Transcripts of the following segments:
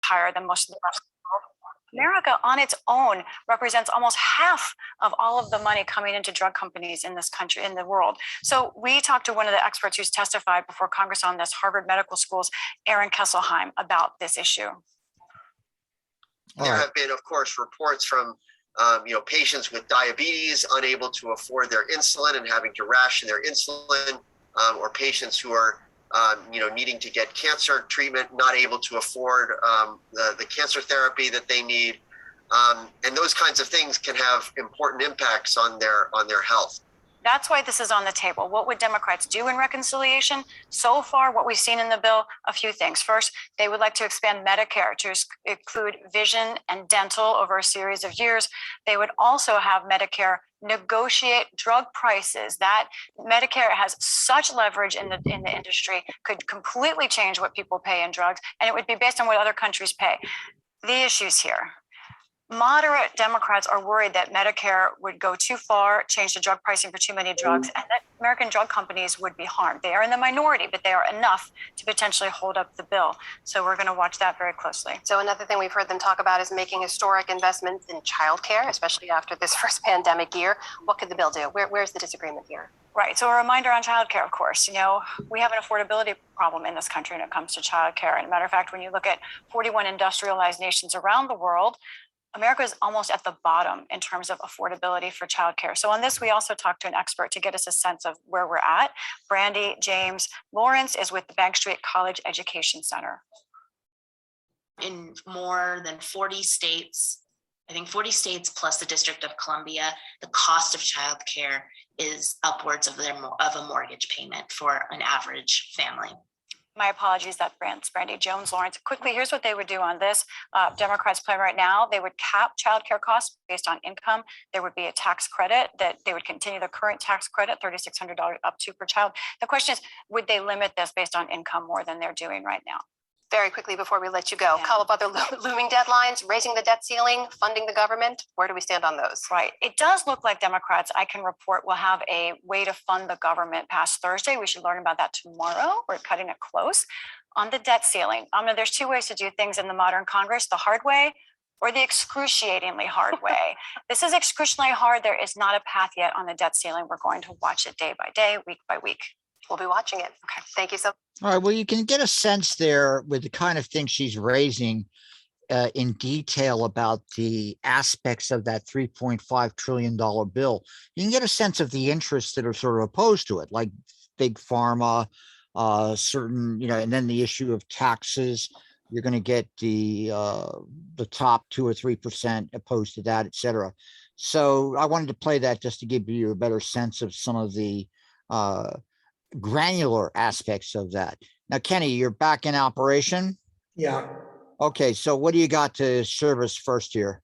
higher than most of the rest of the world. America on its own represents almost half of all of the money coming into drug companies in this country, in the world. So we talked to one of the experts who's testified before Congress on this, Harvard Medical School's Aaron Kesselheim, about this issue. There have been, of course, reports from patients with diabetes unable to afford their insulin and having to ration their insulin, or patients who are needing to get cancer treatment, not able to afford the cancer therapy that they need. And those kinds of things can have important impacts on their health. That's why this is on the table. What would Democrats do in reconciliation? So far, what we've seen in the bill, a few things. First, they would like to expand Medicare to include vision and dental over a series of years. They would also have Medicare negotiate drug prices. That Medicare has such leverage in the industry, could completely change what people pay in drugs, and it would be based on what other countries pay. The issues here. Moderate Democrats are worried that Medicare would go too far, change the drug pricing for too many drugs, and that American drug companies would be harmed. They are in the minority, but they are enough to potentially hold up the bill. So we're going to watch that very closely. So another thing we've heard them talk about is making historic investments in childcare, especially after this first pandemic year. What could the bill do? Where's the disagreement here? Right. So a reminder on childcare, of course. We have an affordability problem in this country when it comes to childcare. And as a matter of fact, when you look at 41 industrialized nations around the world, America is almost at the bottom in terms of affordability for childcare. So on this, we also talked to an expert to get us a sense of where we're at. Brandy James Lawrence is with the Bank Street College Education Center. In more than 40 states, I think 40 states plus the District of Columbia, the cost of childcare is upwards of a mortgage payment for an average family. My apologies, that Brandy Jones Lawrence. Quickly, here's what they would do on this. Democrats plan right now, they would cap childcare costs based on income. There would be a tax credit that they would continue the current tax credit, $3,600 up to per child. The question is, would they limit this based on income more than they're doing right now? Very quickly before we let you go, call up other looming deadlines, raising the debt ceiling, funding the government. Where do we stand on those? Right. It does look like Democrats, I can report, will have a way to fund the government past Thursday. We should learn about that tomorrow. We're cutting it close. On the debt ceiling, there's two ways to do things in the modern Congress, the hard way or the excruciatingly hard way. This is excruciatingly hard. There is not a path yet on the debt ceiling. We're going to watch it day by day, week by week. We'll be watching it. Okay. Thank you so much. All right. Well, you can get a sense there with the kind of things she's raising in detail about the aspects of that $3.5 trillion bill. You can get a sense of the interests that are sort of opposed to it, like big pharma, certain, and then the issue of taxes. You're going to get the top 2 or 3% opposed to that, et cetera. So I wanted to play that just to give you a better sense of some of the granular aspects of that. Now, Kenny, you're back in operation? Yeah. Okay, so what do you got to serve us first here?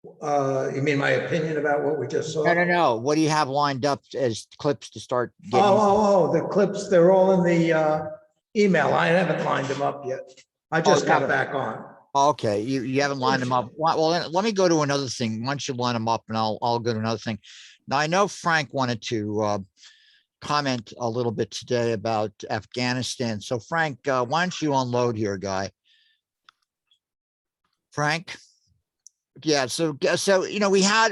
You mean my opinion about what we just saw? No. What do you have lined up as clips to start getting? The clips, they're all in the email. I haven't lined them up yet. I just got back on. Okay, you haven't lined them up. Well, then let me go to another thing. Once you line them up, and I'll go to another thing. Now, I know Frank wanted to comment a little bit today about Afghanistan. So Frank, why don't you unload here, guy? Frank? Yeah, so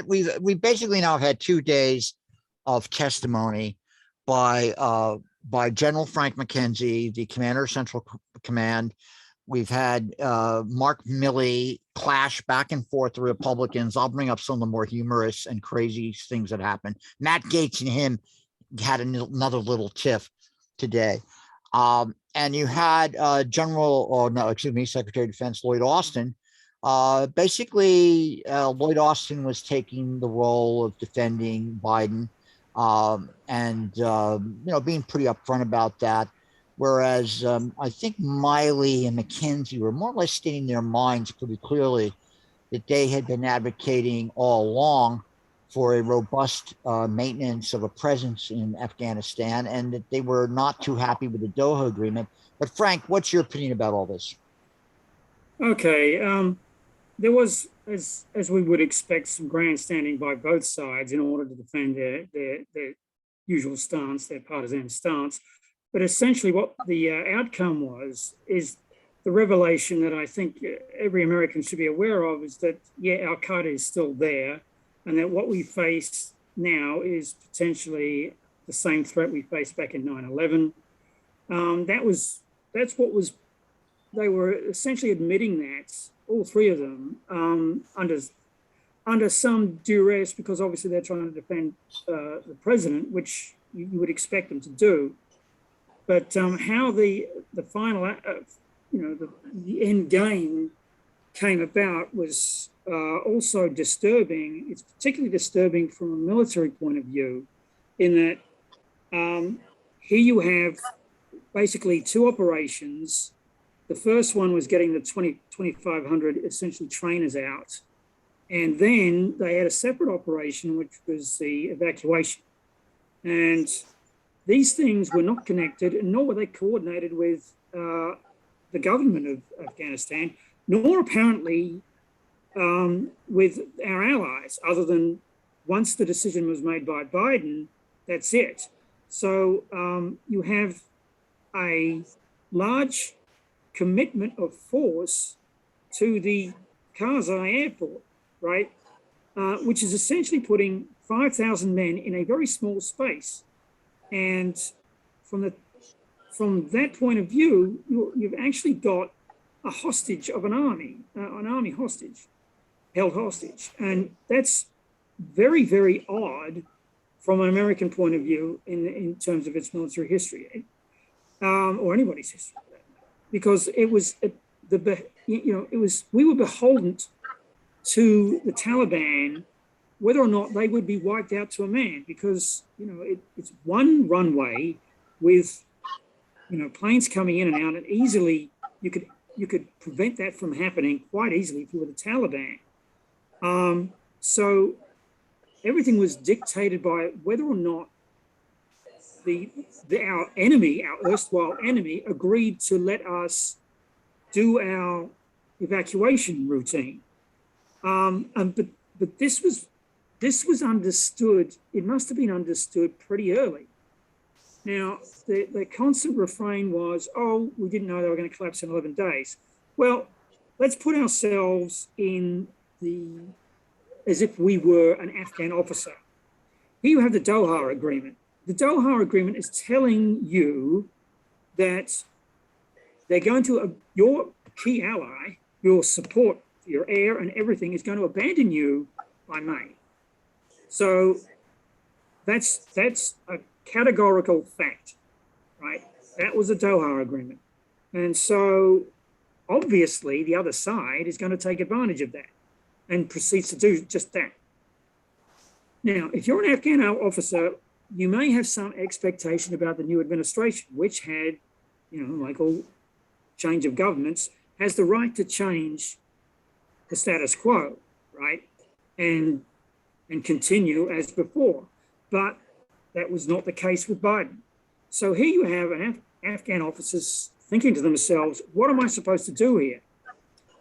we basically now have had 2 days of testimony by General Frank McKenzie, the commander of Central Command. We've had Mark Milley clash back and forth with Republicans. I'll bring up some of the more humorous and crazy things that happened. Matt Gaetz and him had another little tiff today. And you had Secretary of Defense Lloyd Austin. Basically, Lloyd Austin was taking the role of defending Biden and being pretty upfront about that. Whereas I think Miley and McKenzie were more or less stating their minds pretty clearly that they had been advocating all along for a robust maintenance of a presence in Afghanistan, and that they were not too happy with the Doha Agreement. But Frank, what's your opinion about all this? Okay, there was, as we would expect, some grandstanding by both sides in order to defend their usual stance, their partisan stance. But essentially what the outcome was is the revelation that I think every American should be aware of is that, yeah, Al Qaeda is still there, and that what we face now is potentially the same threat we faced back in 9/11. They were essentially admitting that, all three of them, under some duress, because obviously they're trying to defend the president, which you would expect them to do. But how the final, the end game came about was also disturbing. It's particularly disturbing from a military point of view, in that here you have basically two operations. The first one was getting the 2,500 essentially trainers out. And then they had a separate operation, which was the evacuation. And these things were not connected, and nor were they coordinated with the government of Afghanistan, nor apparently with our allies, other than once the decision was made by Biden, that's it. So you have a large commitment of force to the Karzai airport, right? Which is essentially putting 5,000 men in a very small space. And from that point of view, you've actually got a hostage of an army hostage, held hostage. And that's very, very odd from an American point of view in terms of its military history, or anybody's history, because it was we were beholden to the Taliban whether or not they would be wiped out to a man, because it's one runway with planes coming in and out, and easily you could prevent that from happening quite easily if you were the Taliban. So everything was dictated by whether or not our enemy, our erstwhile enemy, agreed to let us do our evacuation routine. But this was understood. It must have been understood pretty early. Now, the constant refrain was, "Oh, we didn't know they were going to collapse in 11 days." Well, let's put ourselves as if we were an Afghan officer. Here you have the Doha Agreement. The Doha Agreement is telling you that they're going to, your key ally, your support, your air and everything is going to abandon you by May. So that's a categorical fact, right? That was the Doha Agreement. And so obviously the other side is going to take advantage of that and proceeds to do just that. Now, if you're an Afghan officer, you may have some expectation about the new administration, which had, like all change of governments, has the right to change the status quo, right? And continue as before. But that was not the case with Biden. So here you have Afghan officers thinking to themselves, what am I supposed to do here?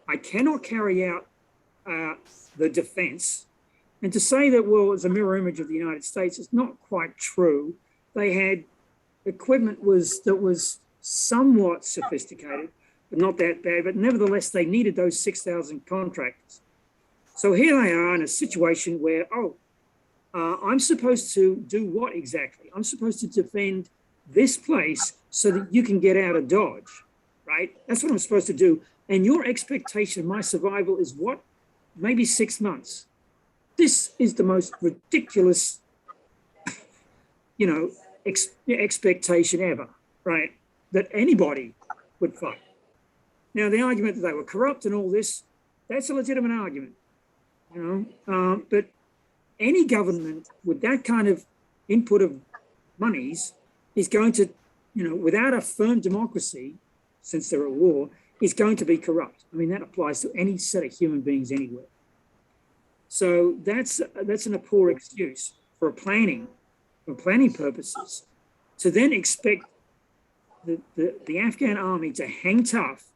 I cannot carry out the defense. And to say that, well, it's a mirror image of the United States is not quite true. They had equipment that was somewhat sophisticated, but not that bad. But nevertheless, they needed those 6,000 contractors. So here they are in a situation where, I'm supposed to do what exactly? I'm supposed to defend this place so that you can get out of Dodge, right? That's what I'm supposed to do. And your expectation of my survival is what? Maybe 6 months. This is the most ridiculous, expectation ever, right? That anybody would fight. Now, the argument that they were corrupt and all this, that's a legitimate argument, but any government with that kind of input of monies is going to, without a firm democracy, since they're at war, is going to be corrupt. I mean, that applies to any set of human beings anywhere. So that's a poor excuse for planning purposes, to then expect the Afghan army to hang tough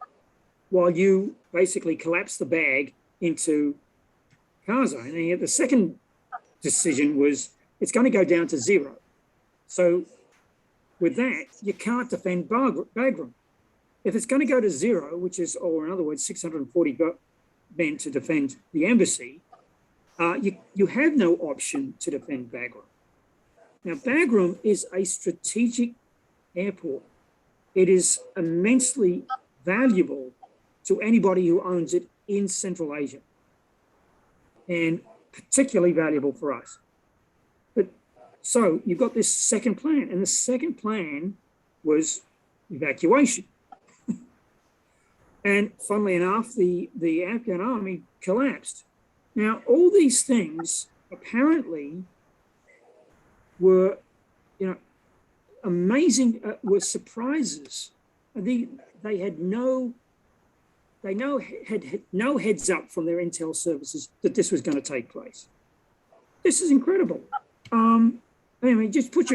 while you basically collapse the bag into Karzai. And the second decision was it's going to go down to 0. So with that, you can't defend Bagram. if it's going to go to zero, which is, or in other words, 640 men to defend the embassy, you have no option to defend Bagram. Now, Bagram is a strategic airport. It is immensely valuable to anybody who owns it in Central Asia, and particularly valuable for us. But so you've got this second plan, and the second plan was evacuation. And funnily enough, the Afghan army collapsed. Now, all these things apparently were, amazing, were surprises. They had no heads up from their intel services that this was going to take place. This is incredible. Anyway, just put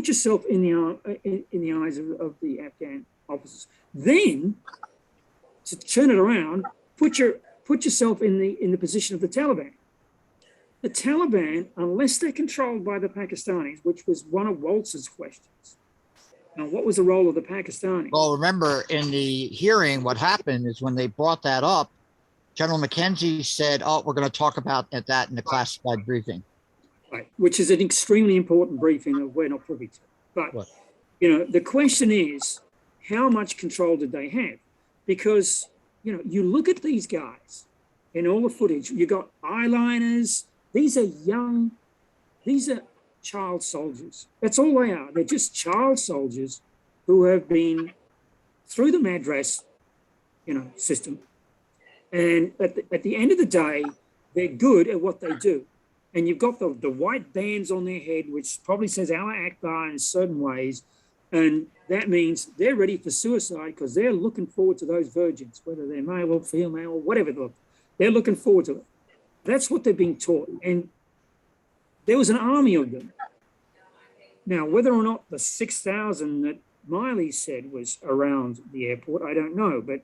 yourself in the eyes of the Afghan officers. Then, to turn it around, put yourself in the position of the Taliban. The Taliban, unless they're controlled by the Pakistanis, which was one of Waltz's questions. Now, what was the role of the Pakistanis? Well, remember in the hearing, what happened is when they brought that up, General McKenzie said, "Oh, we're going to talk about that in the classified briefing." Right, which is an extremely important briefing that we're not privy to. But, What? The question is, how much control did they have? Because, you look at these guys in all the footage, you got eyeliners. These are child soldiers. That's all they are. They're just child soldiers who have been through the madras, system. And at the end of the day, they're good at what they do. And you've got the white bands on their head, which probably says Allah Akbar in certain ways. And that means they're ready for suicide because they're looking forward to those virgins, whether they're male or female or whatever. They're looking forward to it. That's what they're being taught. And there was an army of them. Now, whether or not the 6,000 that Miley said was around the airport, I don't know, but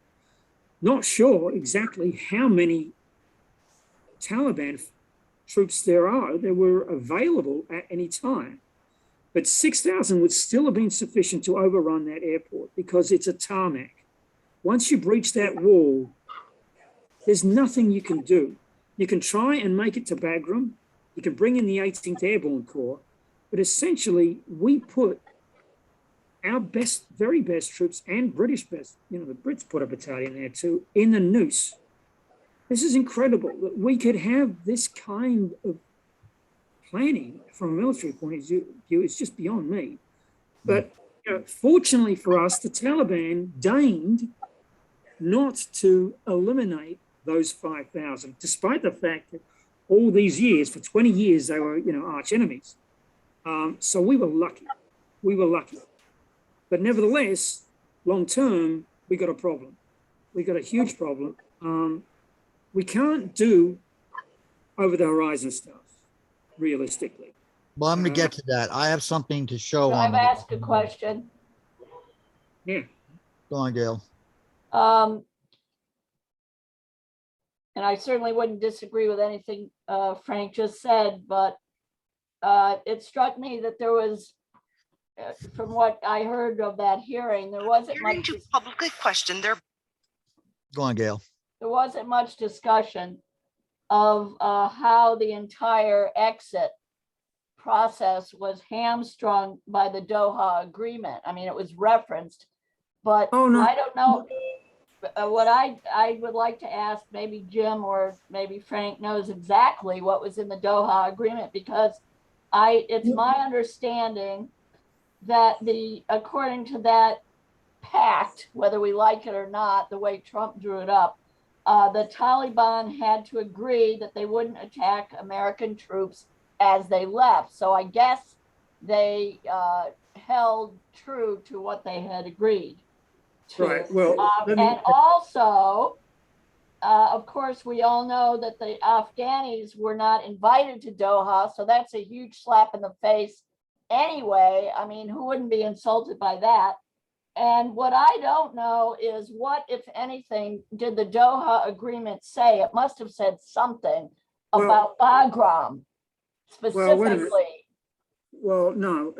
not sure exactly how many Taliban troops there were available at any time. But 6,000 would still have been sufficient to overrun that airport because it's a tarmac. Once you breach that wall, there's nothing you can do. You can try and make it to Bagram. You can bring in the 18th Airborne Corps, but essentially we put our best, very best troops and British best, the Brits put a battalion there too, in the noose. This is incredible that we could have this kind of planning from a military point of view. It's just beyond me. But fortunately for us, the Taliban deigned not to eliminate those 5,000, despite the fact that all these years, for 20 years, they were, arch enemies. So we were lucky. But nevertheless, long term, we got a problem. We got a huge problem. We can't do over the horizon stuff, realistically. Well, I'm going to get to that. I have something to show Can on I that. ask a question? Yeah. Go on, Gail. And I certainly wouldn't disagree with anything Frank just said, but it struck me that there was, from what I heard of that hearing, there wasn't much. Public question. Go on, Gail. There wasn't much discussion of how the entire exit process was hamstrung by the Doha agreement. I mean, it was referenced, but I don't know. What I would like to ask, maybe Jim or maybe Frank knows exactly what was in the Doha agreement, because it's my understanding that according to that pact, whether we like it or not, the way Trump drew it up, the Taliban had to agree that they wouldn't attack American troops as they left. So I guess they held true to what they had agreed to. Right. Well, and also, of course, we all know that the Afghanis were not invited to Doha, so that's a huge slap in the face anyway. I mean, who wouldn't be insulted by that? And what I don't know is what, if anything, did the Doha agreement say? It must have said something about Bagram specifically. Well, no.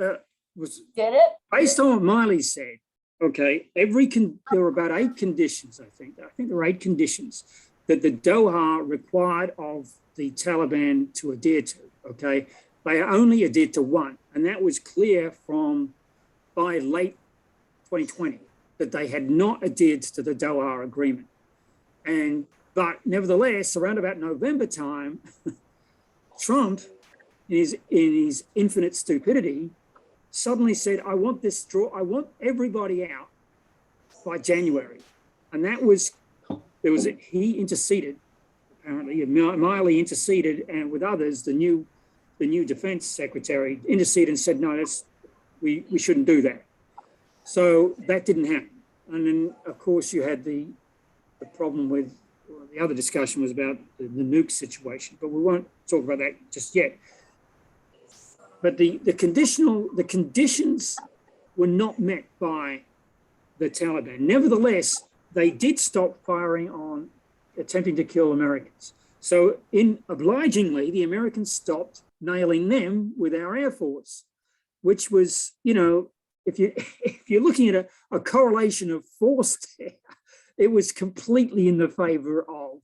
Did it? Based on what Miley said, Okay, there were about 8 conditions, I think. I think there were 8 conditions that the Doha required of the Taliban to adhere to. Okay, they only adhered to 1, and that was clear by late 2020 that they had not adhered to the Doha agreement. But nevertheless, around about November time, Trump, in his infinite stupidity, suddenly said, I want everybody out by January. And he interceded, apparently, Miley interceded, and with others, the new defense secretary interceded and said, no, we shouldn't do that. So that didn't happen. And then, of course, you had the problem with, the other discussion was about the nuke situation, but we won't talk about that just yet. But the conditions were not met by the Taliban. Nevertheless, they did stop firing on attempting to kill Americans. So obligingly, the Americans stopped nailing them with our Air Force, which was, if you're looking at a correlation of force there, it was completely in the favor of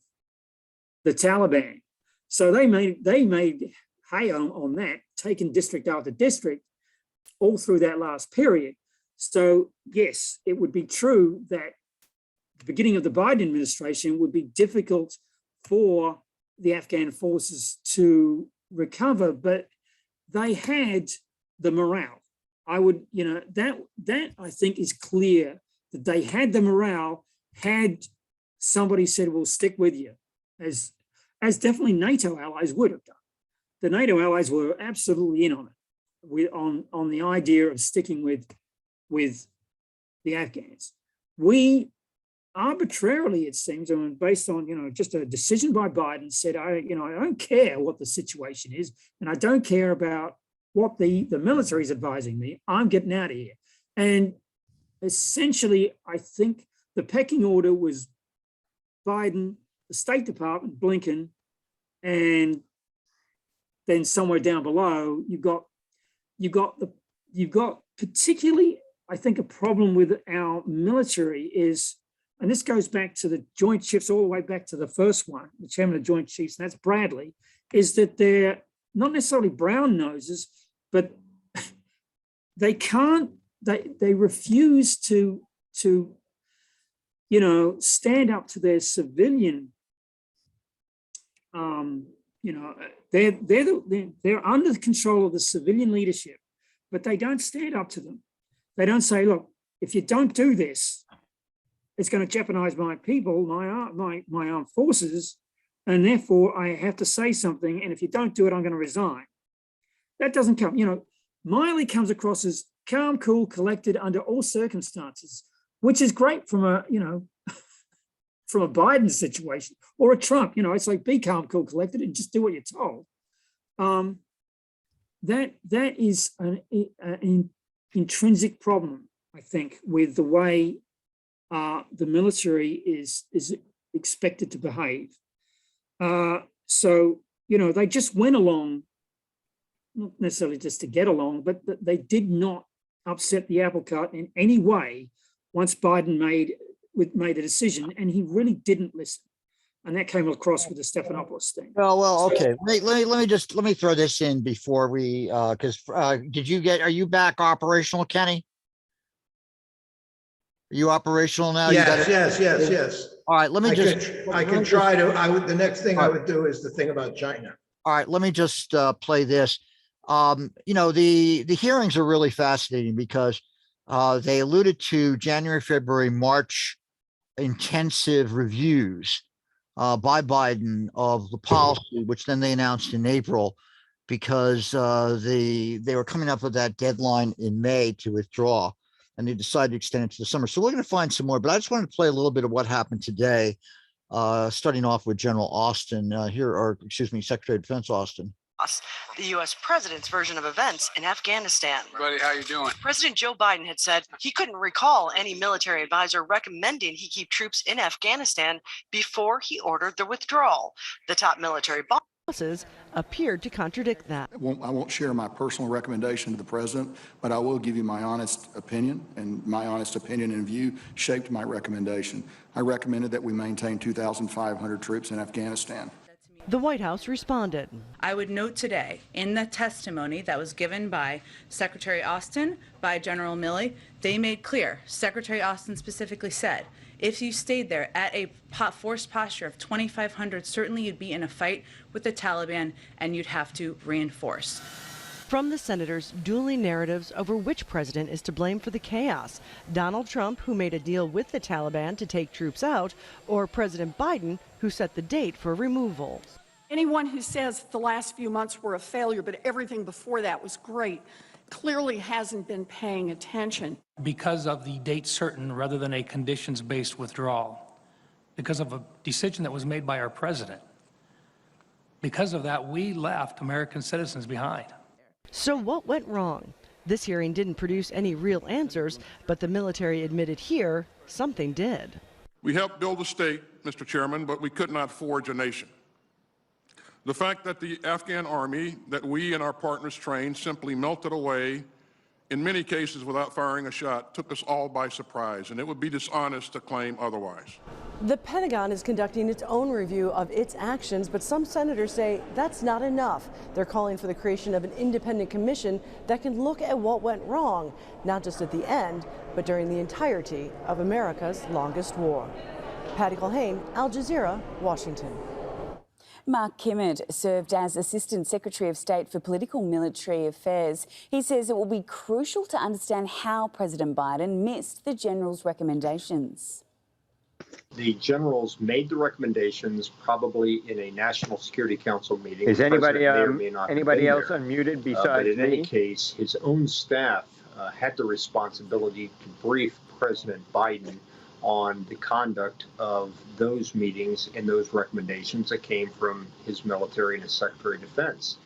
the Taliban. So they made hay on that, taking district after district all through that last period. So yes, it would be true that the beginning of the Biden administration would be difficult for the Afghan forces to recover, but they had the morale. That I think is clear, that they had the morale had somebody said, we'll stick with you, as definitely NATO allies would have done. The NATO allies were absolutely in on it, on the idea of sticking with the Afghans. We arbitrarily, it seems, based on just a decision by Biden, said, I don't care what the situation is, and I don't care about what the military is advising me. I'm getting out of here. And essentially, I think the pecking order was Biden, the State Department, Blinken, and then somewhere down below, you've got particularly, I think, a problem with our military is, and this goes back to the Joint Chiefs, all the way back to the first one, the chairman of Joint Chiefs, and that's Bradley, is that they're not necessarily brown noses, but they refuse to stand up to their civilian. They're under the control of the civilian leadership, but they don't stand up to them. They don't say, look, if you don't do this, it's going to jeopardize my people, my armed forces, and therefore I have to say something. And if you don't do it, I'm going to resign. That doesn't come. Miley comes across as calm, cool, collected under all circumstances, which is great from a from a Biden situation or a Trump. It's like, be calm, cool, collected, and just do what you're told. That is an intrinsic problem, I think, with the way the military is expected to behave. So they just went along, not necessarily just to get along, but they did not upset the apple cart in any way once Biden made a decision, and he really didn't listen. And that came across with the Stephanopoulos thing. Well, okay. Let me throw this in before we, because are you back operational, Kenny? Are you operational now? Yes. All right, I can try to, the next thing I would do is the thing about China. All right, let me just play this. The hearings are really fascinating because they alluded to January, February, March intensive reviews by Biden of the policy, which then they announced in April, because they were coming up with that deadline in May to withdraw, and they decided to extend it to the summer. So we're going to find some more, but I just wanted to play a little bit of what happened today, starting off with General Austin Secretary of Defense Austin. The U.S. president's version of events in Afghanistan. Buddy, how you doing? President Joe Biden had said he couldn't recall any military advisor recommending he keep troops in Afghanistan before he ordered the withdrawal. The top military boss appeared to contradict that. I won't share my personal recommendation to the president, but I will give you my honest opinion, and my honest opinion and view shaped my recommendation. I recommended that we maintain 2,500 troops in Afghanistan. The White House responded. I would note today in the testimony that was given by Secretary Austin, by General Milley, they made clear, Secretary Austin specifically said, if you stayed there at a forced posture of 2,500, certainly you'd be in a fight with the Taliban and you'd have to reinforce. From the senators, dueling narratives over which president is to blame for the chaos. Donald Trump, who made a deal with the Taliban to take troops out, or President Biden, who set the date for removal. Anyone who says the last few months were a failure, but everything before that was great, clearly hasn't been paying attention. Because of the date certain rather than a conditions-based withdrawal, because of a decision that was made by our president. Because of that, we left American citizens behind. So what went wrong? This hearing didn't produce any real answers, but the military admitted here something did. We helped build a state, Mr. Chairman, but we could not forge a nation. The fact that the Afghan army that we and our partners trained simply melted away, in many cases without firing a shot, took us all by surprise, and it would be dishonest to claim otherwise. The Pentagon is conducting its own review of its actions, but some senators say that's not enough. They're calling for the creation of an independent commission that can look at what went wrong, not just at the end, but during the entirety of America's longest war. Patty Culhane, Al Jazeera, Washington. Mark Kimmett served as Assistant Secretary of State for Political Military Affairs. He says it will be crucial to understand how President Biden missed the general's recommendations. The generals made the recommendations probably in a National Security Council meeting. Is anybody anybody else unmuted besides but in me? any case, his own staff had the responsibility to brief President Biden on the conduct of those meetings and those recommendations that came from his military and his Secretary of Defense.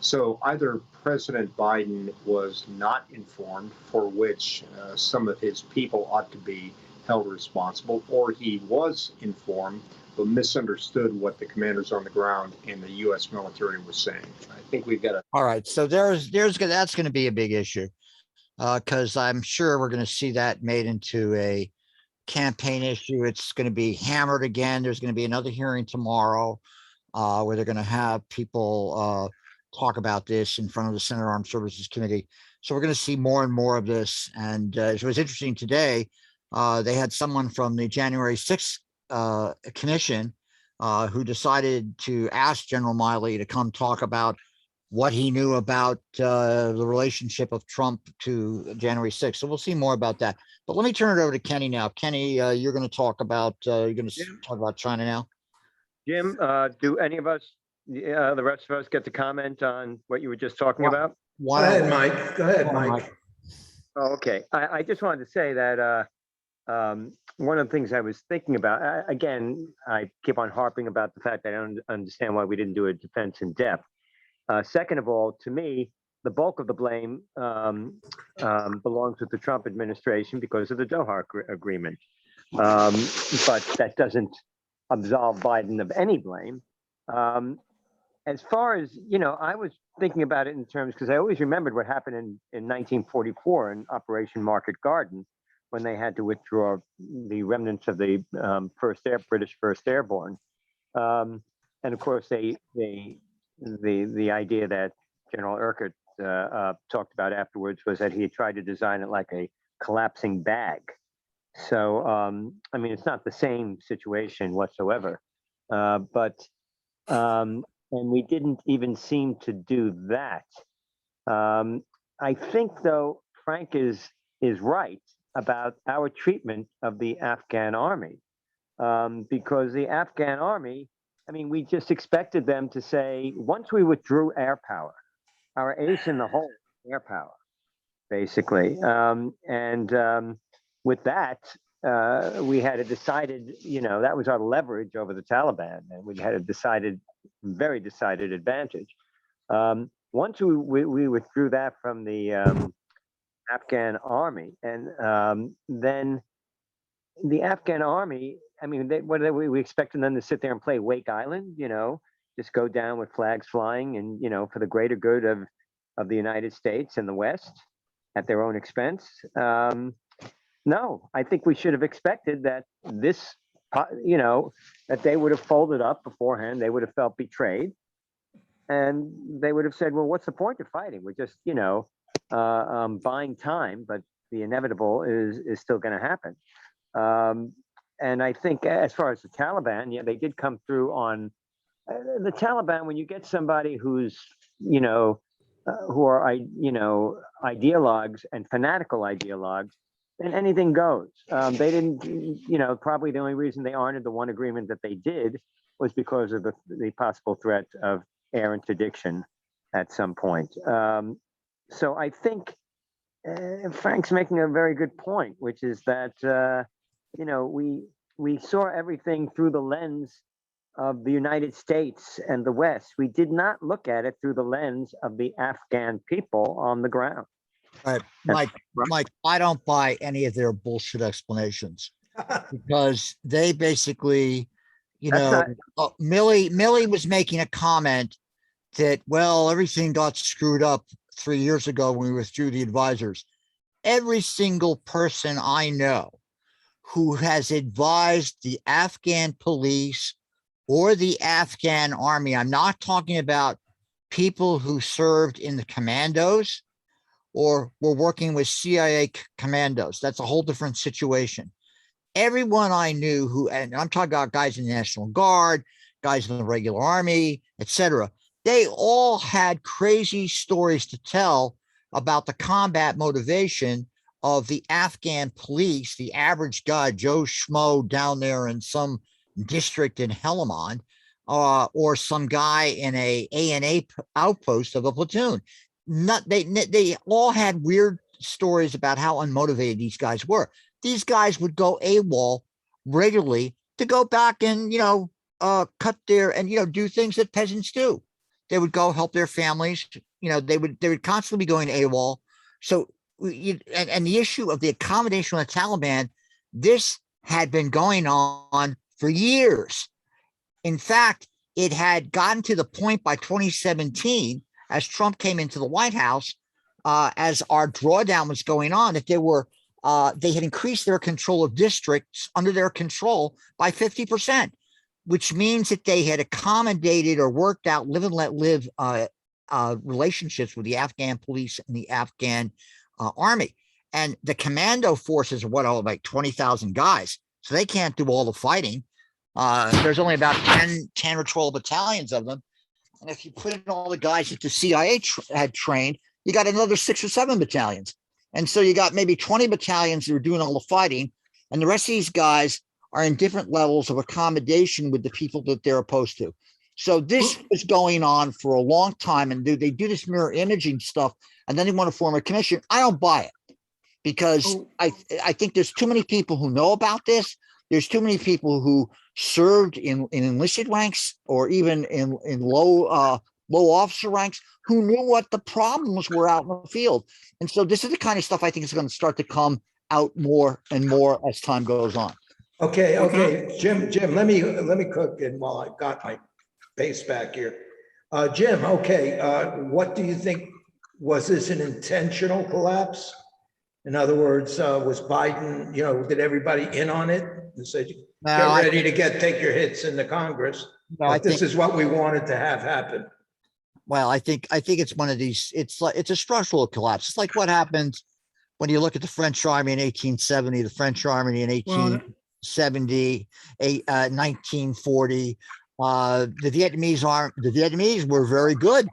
So either President Biden was not informed, for which some of his people ought to be held responsible, or he was informed but misunderstood what the commanders on the ground and the U.S. military was saying. I think we've got to. All right, so that's going to be a big issue because I'm sure we're going to see that made into a campaign issue. It's going to be hammered again. There's going to be another hearing tomorrow where they're going to have people talk about this in front of the Senate Armed Services Committee. So we're going to see more and more of this. And it was interesting today. They had someone from the January 6th commission who decided to ask General Milley to come talk about what he knew about the relationship of Trump to January 6th. So we'll see more about that. But let me turn it over to Kenny now. Kenny, you're going to talk about talk about China now. Jim, do any of us, the rest of us, get to comment on what you were just talking about? Go ahead, Mike. Go ahead, Mike. Oh, okay. I just wanted to say that one of the things I was thinking about, again, I keep on harping about the fact that I don't understand why we didn't do a defense in depth. Second of all, to me, the bulk of the blame belongs with the Trump administration because of the Doha agreement. But that doesn't absolve Biden of any blame. As far as, I was thinking about it in terms, because I always remembered what happened in 1944 in Operation Market Garden, when they had to withdraw the remnants of the British First Airborne. And of course, the idea that General Urquhart talked about afterwards was that he had tried to design it like a collapsing bag. So, I mean, it's not the same situation whatsoever. And we didn't even seem to do that. I think, though, Frank is right about our treatment of the Afghan army, because the Afghan army, I mean, we just expected them to say, once we withdrew air power, our ace in the hole, air power, basically. With that, we had a decided, that was our leverage over the Taliban, and we had a very decided advantage. Once we withdrew that from the Afghan army, and then the Afghan army, I mean, we expected them to sit there and play Wake Island, just go down with flags flying and, for the greater good of the United States and the West at their own expense. No, I think we should have expected that that they would have folded up beforehand. They would have felt betrayed. And they would have said, well, what's the point of fighting? We're just, buying time, but the inevitable is still going to happen. And I think as far as the Taliban, yeah, they did come through on the Taliban. When you get somebody who's, who are, ideologues and fanatical ideologues, then anything goes. They didn't, probably the only reason they honored the one agreement that they did was because of the possible threat of air interdiction at some point. So I think Frank's making a very good point, which is that, we saw everything through the lens of the United States and the West. We did not look at it through the lens of the Afghan people on the ground. Mike, I don't buy any of their bullshit explanations because they basically, Millie was making a comment that, well, everything got screwed up 3 years ago when we withdrew the advisors. Every single person I know who has advised the Afghan police or the Afghan army, I'm not talking about people who served in the commandos or were working with CIA commandos. That's a whole different situation. Everyone I knew who, and I'm talking about guys in the National Guard, guys in the regular army, etc., they all had crazy stories to tell about the combat motivation of the Afghan police, the average guy, Joe Schmo down there in some district in Helmand, or some guy in a ANA outpost of a platoon. They all had weird stories about how unmotivated these guys were. These guys would go AWOL regularly to go back and, cut their, and, do things that peasants do. They would go help their families. They would constantly be going AWOL. So, and the issue of the accommodation of the Taliban, this had been going on for years. In fact, it had gotten to the point by 2017, as Trump came into the White House, as our drawdown was going on, that they had increased their control of districts under their control by 50%. Which means that they had accommodated or worked out live and let live relationships with the Afghan police and the Afghan army. And the commando forces are like 20,000 guys. So they can't do all the fighting. There's only about 10 or 12 battalions of them. And if you put in all the guys that the CIA had trained, you got another 6 or 7 battalions. And so you got maybe 20 battalions that are doing all the fighting. And the rest of these guys are in different levels of accommodation with the people that they're opposed to. So this is going on for a long time, and they do this mirror imaging stuff, and then they want to form a commission. I don't buy it because I think there's too many people who know about this. There's too many people who served in enlisted ranks or even in low officer ranks who knew what the problems were out in the field. And so this is the kind of stuff I think is going to start to come out more and more as time goes on. Okay, Jim, let me cook in while I got my pace back here. Jim, what do you think? Was this an intentional collapse? In other words, was Biden, did everybody in on it and said, get ready to take your hits in the Congress? This is what we wanted to have happen. Well, I think it's one of these, it's a structural collapse. It's like what happened when you look at the French army in 1870, the French army in 1870, 1940. The Vietnamese were very good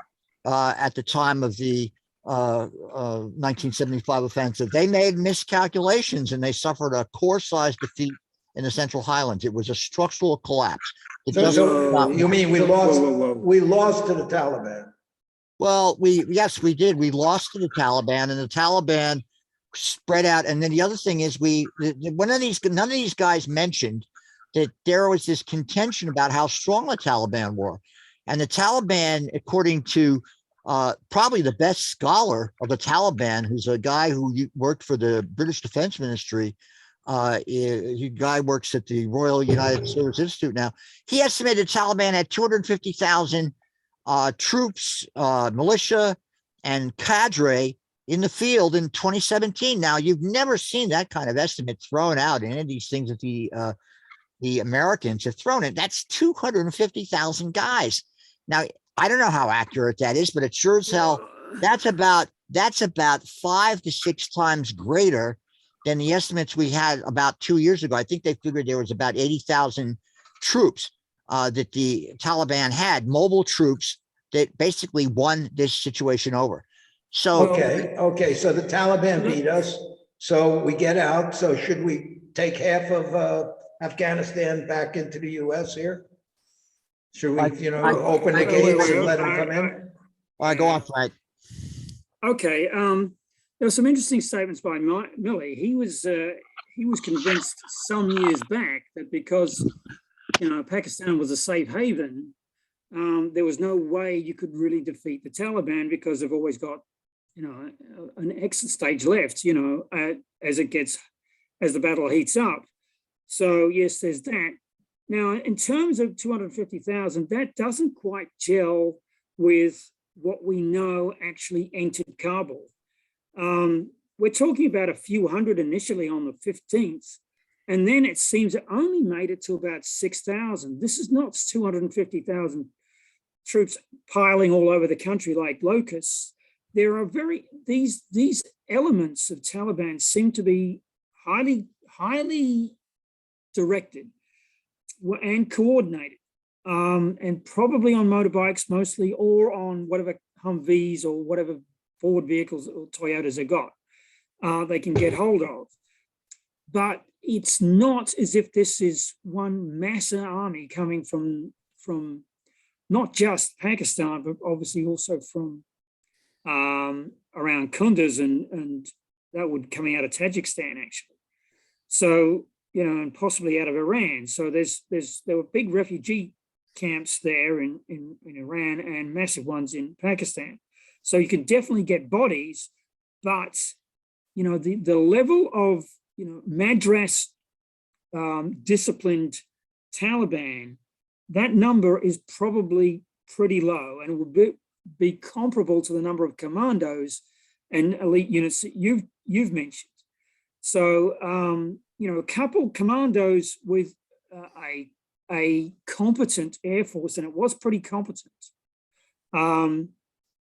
at the time of the 1975 offensive. They made miscalculations and they suffered a Corps-sized defeat in the Central Highlands. It was a structural collapse. So you mean we lost to the Taliban? Well, yes, we did. We lost to the Taliban, and the Taliban spread out. And then the other thing is none of these guys mentioned that there was this contention about how strong the Taliban were. And the Taliban, according to probably the best scholar of the Taliban, who's a guy who worked for the British Defense Ministry, guy works at the Royal United Service Institute now. He estimated the Taliban had 250,000 troops, militia, and cadre in the field in 2017. Now, you've never seen that kind of estimate thrown out in any of these things that the Americans have thrown in. That's 250,000 guys. Now, I don't know how accurate that is, but it sure as hell, that's about 5 to 6 times greater than the estimates we had about 2 years ago. I think they figured there was about 80,000 troops that the Taliban had, mobile troops that basically won this situation over. So okay. So the Taliban beat us. So we get out. So should we take half of Afghanistan back into the U.S. here? Should we, open the gates and let them come in? All right, go on, Frank. Okay. There were some interesting statements by Milley. He was convinced some years back that because Pakistan was a safe haven, there was no way you could really defeat the Taliban because they've always got an exit stage left. As the battle heats up. So yes, there's that. Now, in terms of 250,000, that doesn't quite gel with what we know actually entered Kabul. We're talking about a few hundred initially on the 15th, and then it seems it only made it to about 6,000. This is not 250,000 troops piling all over the country like locusts. There are these elements of Taliban seem to be highly directed and coordinated, and probably on motorbikes mostly, or on whatever Humvees or whatever Ford vehicles or Toyotas they got, they can get hold of. But it's not as if this is one massive army coming from not just Pakistan, but obviously also from around Kunduz and that would coming out of Tajikistan actually. So, and possibly out of Iran. So there were big refugee camps there in Iran and massive ones in Pakistan. So you can definitely get bodies, but the level of Madras disciplined Taliban, that number is probably pretty low, and it would be comparable to the number of commandos and elite units that you've mentioned. So a couple commandos with a competent air force, and it was pretty competent,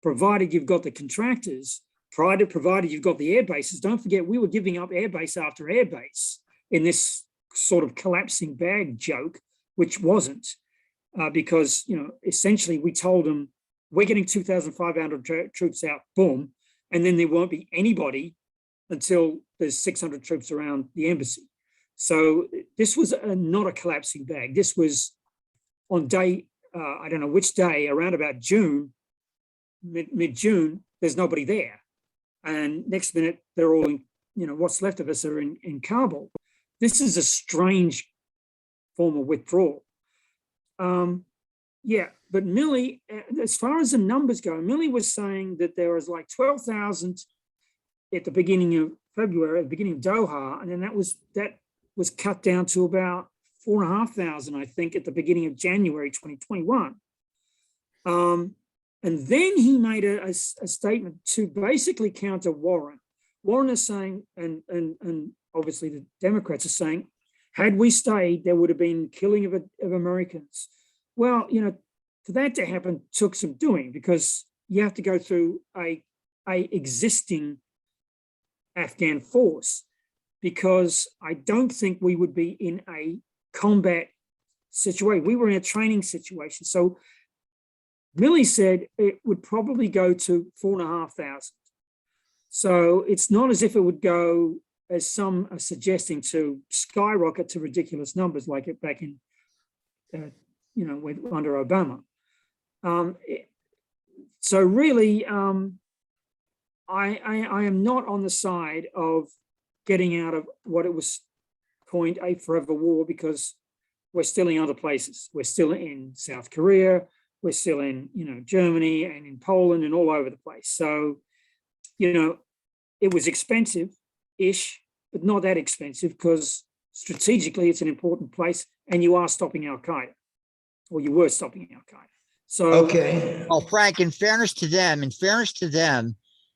provided you've got the contractors, provided you've got the air bases. Don't forget, we were giving up airbase after airbase in this sort of collapsing bag joke, which wasn't, because essentially we told them we're getting 2,500 troops out, boom, and then there won't be anybody until there's 600 troops around the embassy. So this was not a collapsing bag. This was on day, I don't know which day, around about June, mid-June, there's nobody there. And next minute, they're all in, what's left of us are in Kabul. This is a strange form of withdrawal. But Milley, as far as the numbers go, Milley was saying that there was like 12,000 at the beginning of February, at the beginning of Doha, and then that was cut down to about 4,500, I think, at the beginning of January 2021. And then he made a statement to basically counter Warren. Warren is saying, and obviously the Democrats are saying, had we stayed, there would have been killing of Americans. Well, for that to happen took some doing, because you have to go through a existing Afghan force, because I don't think we would be in a combat situation. We were in a training situation. So Milley said it would probably go to 4,500. So it's not as if it would go, as some are suggesting, to skyrocket to ridiculous numbers like it back in, under Obama. So really, I am not on the side of getting out of what it was coined a forever war, because we're still in other places. We're still in South Korea. We're still in, Germany and in Poland and all over the place. So, it was expensive-ish, but not that expensive because strategically it's an important place and you are stopping Al-Qaeda, or you were stopping Al-Qaeda. So, Okay. Well, Frank, in fairness to them,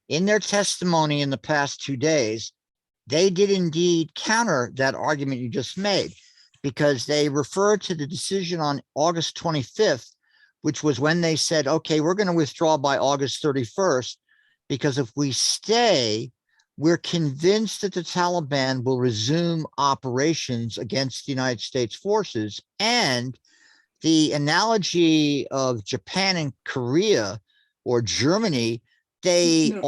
in their testimony in the past 2 days, they did indeed counter that argument you just made, because they referred to the decision on August 25th, which was when they said, okay, we're going to withdraw by August 31st, because if we stay, we're convinced that the Taliban will resume operations against the United States forces. And the analogy of Japan and Korea or Germany, they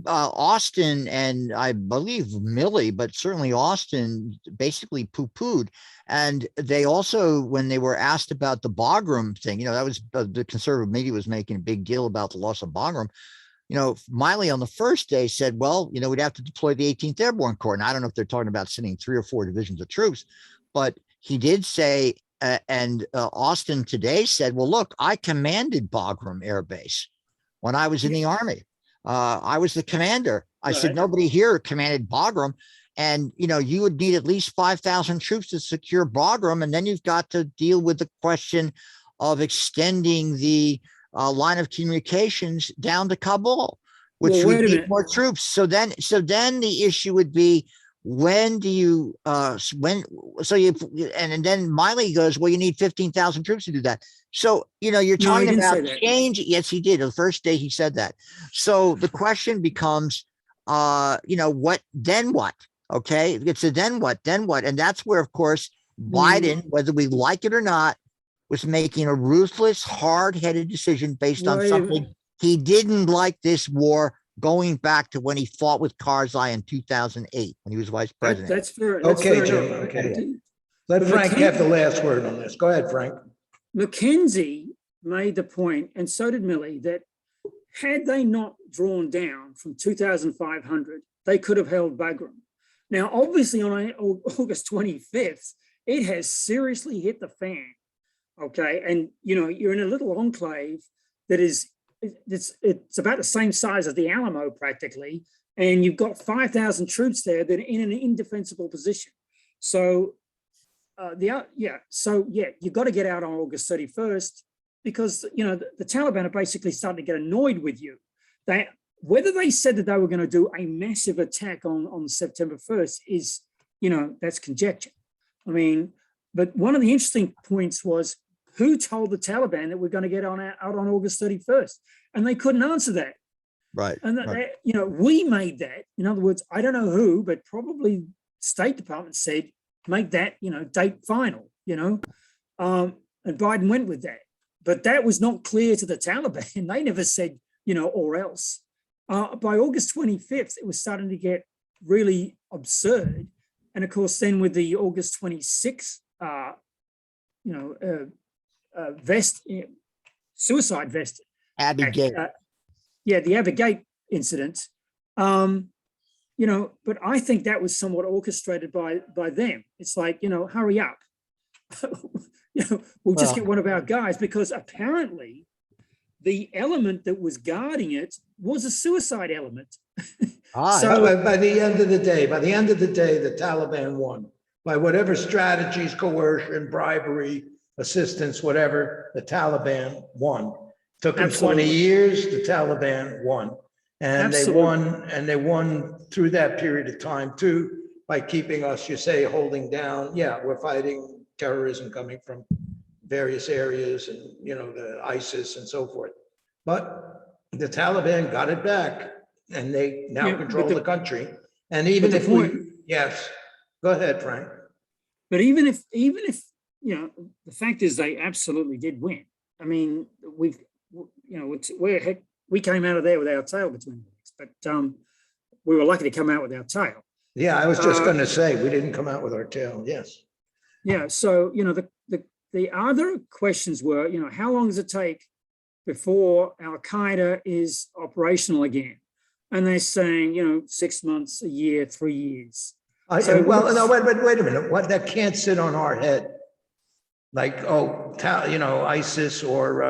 Austin and I believe Milley, but certainly Austin basically poo-pooed. And they also, when they were asked about the Bagram thing, that was the conservative media was making a big deal about the loss of Bagram. Miley on the first day said, well, we'd have to deploy the 18th Airborne Corps. And I don't know if they're talking about sending 3 or 4 divisions of troops, but he did say, and Austin today said, well, look, I commanded Bagram Air Base when I was in the Army. I was the commander. I said, nobody here commanded Bagram. And, you would need at least 5,000 troops to secure Bagram. And then you've got to deal with the question of extending the line of communications down to Kabul, which would need more troops. So then the issue would be, when do you, and then Miley goes, well, you need 15,000 troops to do that. So, you're talking about change. Yes, he did. The first day he said that. So the question becomes, what, then what? Okay. It's a then what? And that's where, of course, Biden, whether we like it or not, was making a ruthless, hard-headed decision based on something he didn't like, this war, going back to when he fought with Karzai in 2008 when he was vice president. That's fair. Okay, Jim. Okay. Let Frank have the last word on this. Go ahead, Frank. McKenzie made the point, and so did Milley, that had they not drawn down from 2,500, they could have held Bagram. Now, obviously, on August 25th, it has seriously hit the fan. Okay, and you're in a little enclave that is it's about the same size as the Alamo practically, and you've got 5,000 troops there that are in an indefensible position. So you've got to get out on August 31st, because the Taliban are basically starting to get annoyed with you. Whether they said that they were going to do a massive attack on September 1st is, that's conjecture. I mean, but one of the interesting points was, who told the Taliban that we're going to get out on August 31st? And they couldn't answer that. Right. And we made that. In other words, I don't know who, but probably State Department said, make that, date final, and Biden went with that. But that was not clear to the Taliban. They never said, or else. By August 25th, it was starting to get really absurd. And of course, then with the August 26th, suicide vest. Abbey Gate. The Abbey Gate incident. But I think that was somewhat orchestrated by them. It's like, hurry up. We'll just get one of our guys, because apparently the element that was guarding it was a suicide element. So by the end of the day, the Taliban won. By whatever strategies, coercion, bribery, assistance, whatever, the Taliban won. Took them 20 years, the Taliban won. And they won through that period of time too, by keeping us, holding down. Yeah, we're fighting terrorism coming from various areas and, the ISIS and so forth. But the Taliban got it back, and they now control the country. And even if yes, go ahead, Frank. But even if the fact is they absolutely did win. I mean, we came out of there with our tail between our legs, but we were lucky to come out with our tail. Yeah, I was just going to say, we didn't come out with our tail. Yes. Yeah. So, the other questions were, how long does it take before Al-Qaeda is operational again? And they're saying, 6 months, a year, 3 years. Wait a minute. What, that can't sit on our head. Like, ISIS or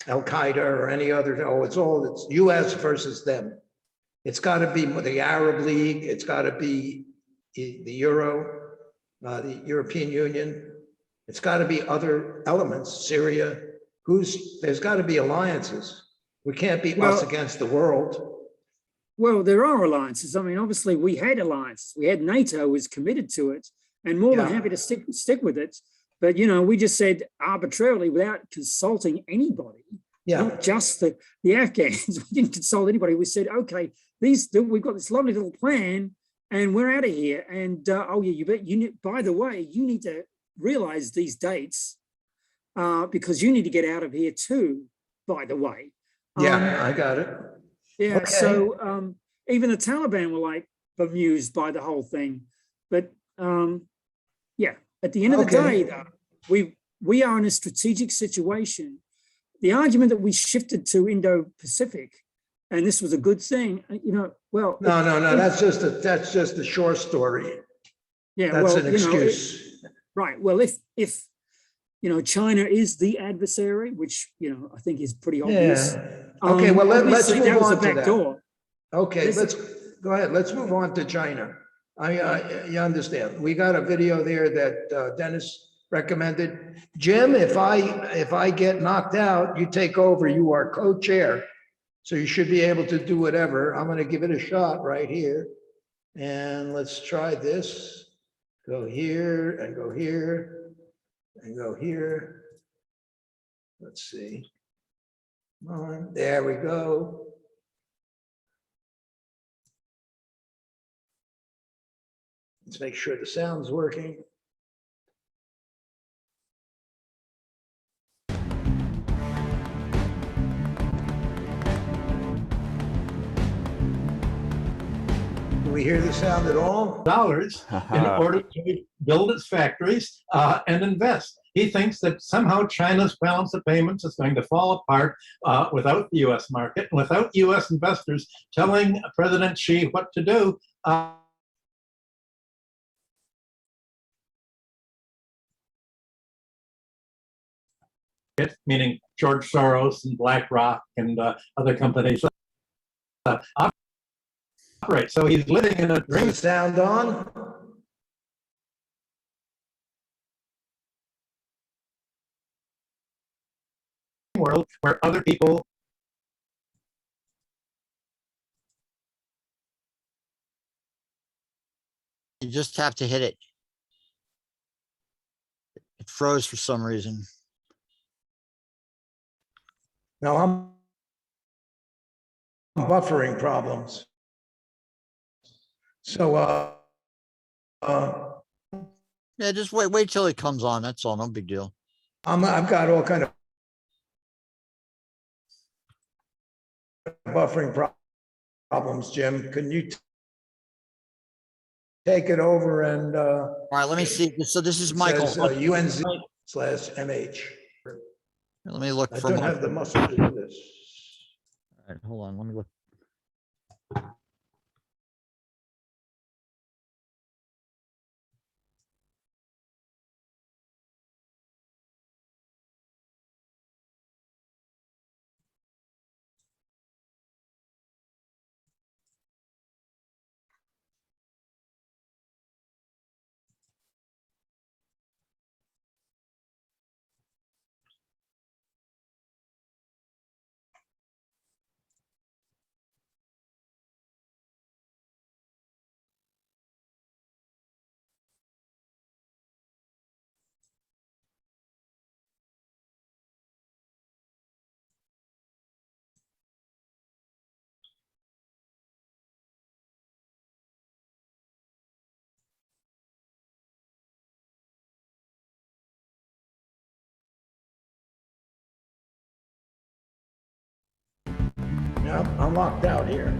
Al-Qaeda or any other, it's US versus them. It's got to be the Arab League. It's got to be the Euro, the European Union. It's got to be other elements, Syria. There's got to be alliances. We can't be us against the world. Well, there are alliances. I mean, obviously we had alliances. We had NATO was committed to it and more than happy to stick with it. But, you know, we just said arbitrarily without consulting anybody, not just the Afghans. We didn't consult anybody. We said, okay, we've got this lovely little plan and we're out of here. And, by the way, you need to realize these dates because you need to get out of here too, by the way. I got it. Yeah, Okay. so even the Taliban were like bemused by the whole thing. But at the end of the day, though, we are in a strategic situation. The argument that we shifted to Indo-Pacific, and this was a good thing, No, that's just a short story. Yeah, that's an excuse. Right. Well, if China is the adversary, which I think is pretty obvious. Yeah. Okay, well let's move on to that. Door. Okay, let's go ahead. Let's move on to China. You understand? We got a video there that Dennis recommended. Jim, if I get knocked out, you take over. You are co-chair, so you should be able to do whatever. I'm going to give it a shot right here, and let's try this. Go here and go here and go here. Let's see. Come on, there we go. Let's make sure the sound's working. Do we hear the sound at all? Dollars in order to build its factories and invest. He thinks that somehow China's balance of payments is going to fall apart without the U.S. market, and without U.S. investors telling President Xi what to do. Meaning George Soros and BlackRock and other companies operate. So he's living in a dream. Is the sound on? World where other people you just have to hit it. It froze for some reason. No, I'm buffering problems. So yeah, just wait till it comes on. That's all. No big deal. I've got all kind of buffering problems, Jim. Can you take it over and all right, let me see. So this is Michael. UNZ/MH. Let me look I for don't have the muscle to do this. All right, hold on. Let me look. Yep, I'm locked out here.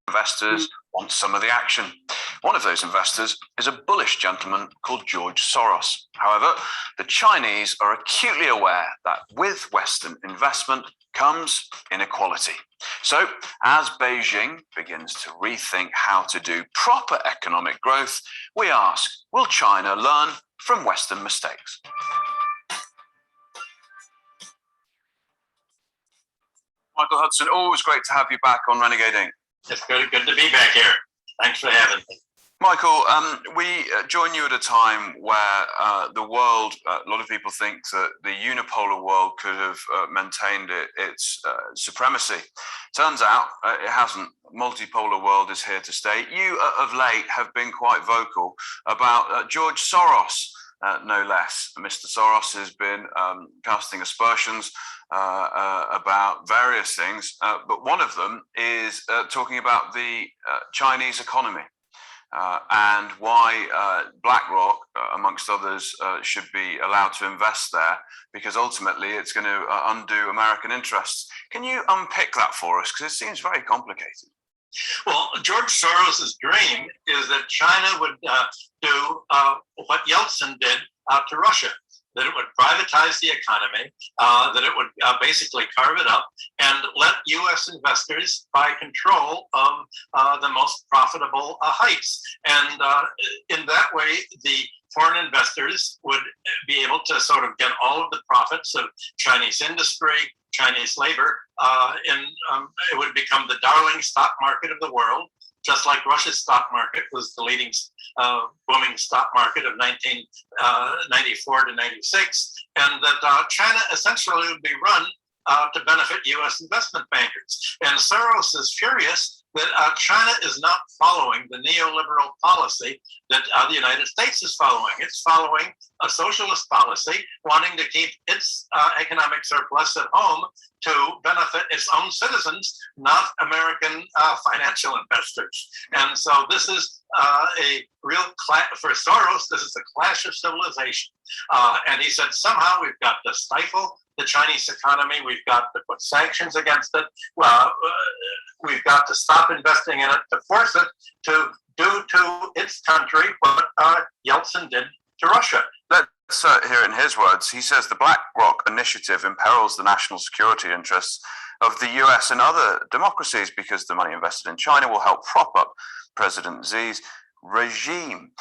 Investors want some of the action. One of those investors is a bullish gentleman called George Soros. However, the Chinese are acutely aware that with Western investment comes inequality. So, as Beijing begins to rethink how to do proper economic growth, we ask, will China learn from Western mistakes? Michael Hudson, always great to have you back on Renegade Inc. It's good to be back here. Thanks for having me. Michael, we join you at a time where the world, a lot of people think that the unipolar world could have maintained its supremacy. Turns out it hasn't. Multipolar world is here to stay. You, of late, have been quite vocal about George Soros, no less. Mr. Soros has been casting aspersions about various things, but one of them is talking about the Chinese economy. And why BlackRock, amongst others, should be allowed to invest there, because ultimately it's going to undo American interests. Can you unpick that for us? Because it seems very complicated. Well, George Soros's dream is that China would do what Yeltsin did to Russia, that it would privatize the economy, that it would basically carve it up and let U.S. investors buy control of the most profitable heights. And in that way, the foreign investors would be able to sort of get all of the profits of Chinese industry, Chinese labor, and it would become the darling stock market of the world, just like Russia's stock market was the leading booming stock market of 1994 to 96, and that China essentially would be run to benefit U.S. investment bankers. And Soros is furious that China is not following the neoliberal policy that the United States is following. It's following a socialist policy, wanting to keep its economic surplus at home to benefit its own citizens, not American financial investors. And so this is a real clash for Soros. This is a clash of civilization. And he said, somehow we've got to stifle the Chinese economy. We've got to put sanctions against it. We've got to stop investing in it, to force it to do to its country what Yeltsin did to Russia. Let's hear it in his words. He says the BlackRock initiative imperils the national security interests of the US and other democracies because the money invested in China will help prop up President Xi's regime,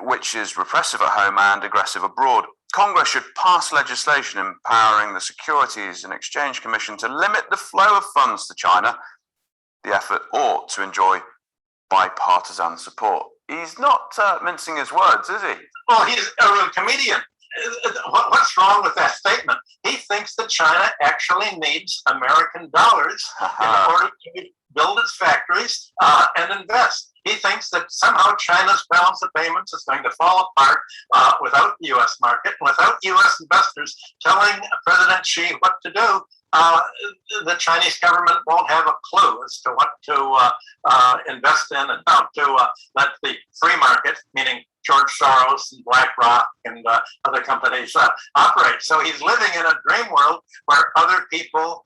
which is repressive at home and aggressive abroad. Congress should pass legislation empowering the Securities and Exchange Commission to limit the flow of funds to China. The effort ought to enjoy bipartisan support. He's not mincing his words, is he? Well, he's a comedian. What's wrong with that statement? He thinks that China actually needs American dollars in order to build its factories and invest. He thinks that somehow China's balance of payments is going to fall apart without the U.S. market, without U.S. investors telling President Xi what to do. The Chinese government won't have a clue as to what to invest in and how to let the free market, meaning George Soros and BlackRock and other companies operate. So he's living in a dream world where other people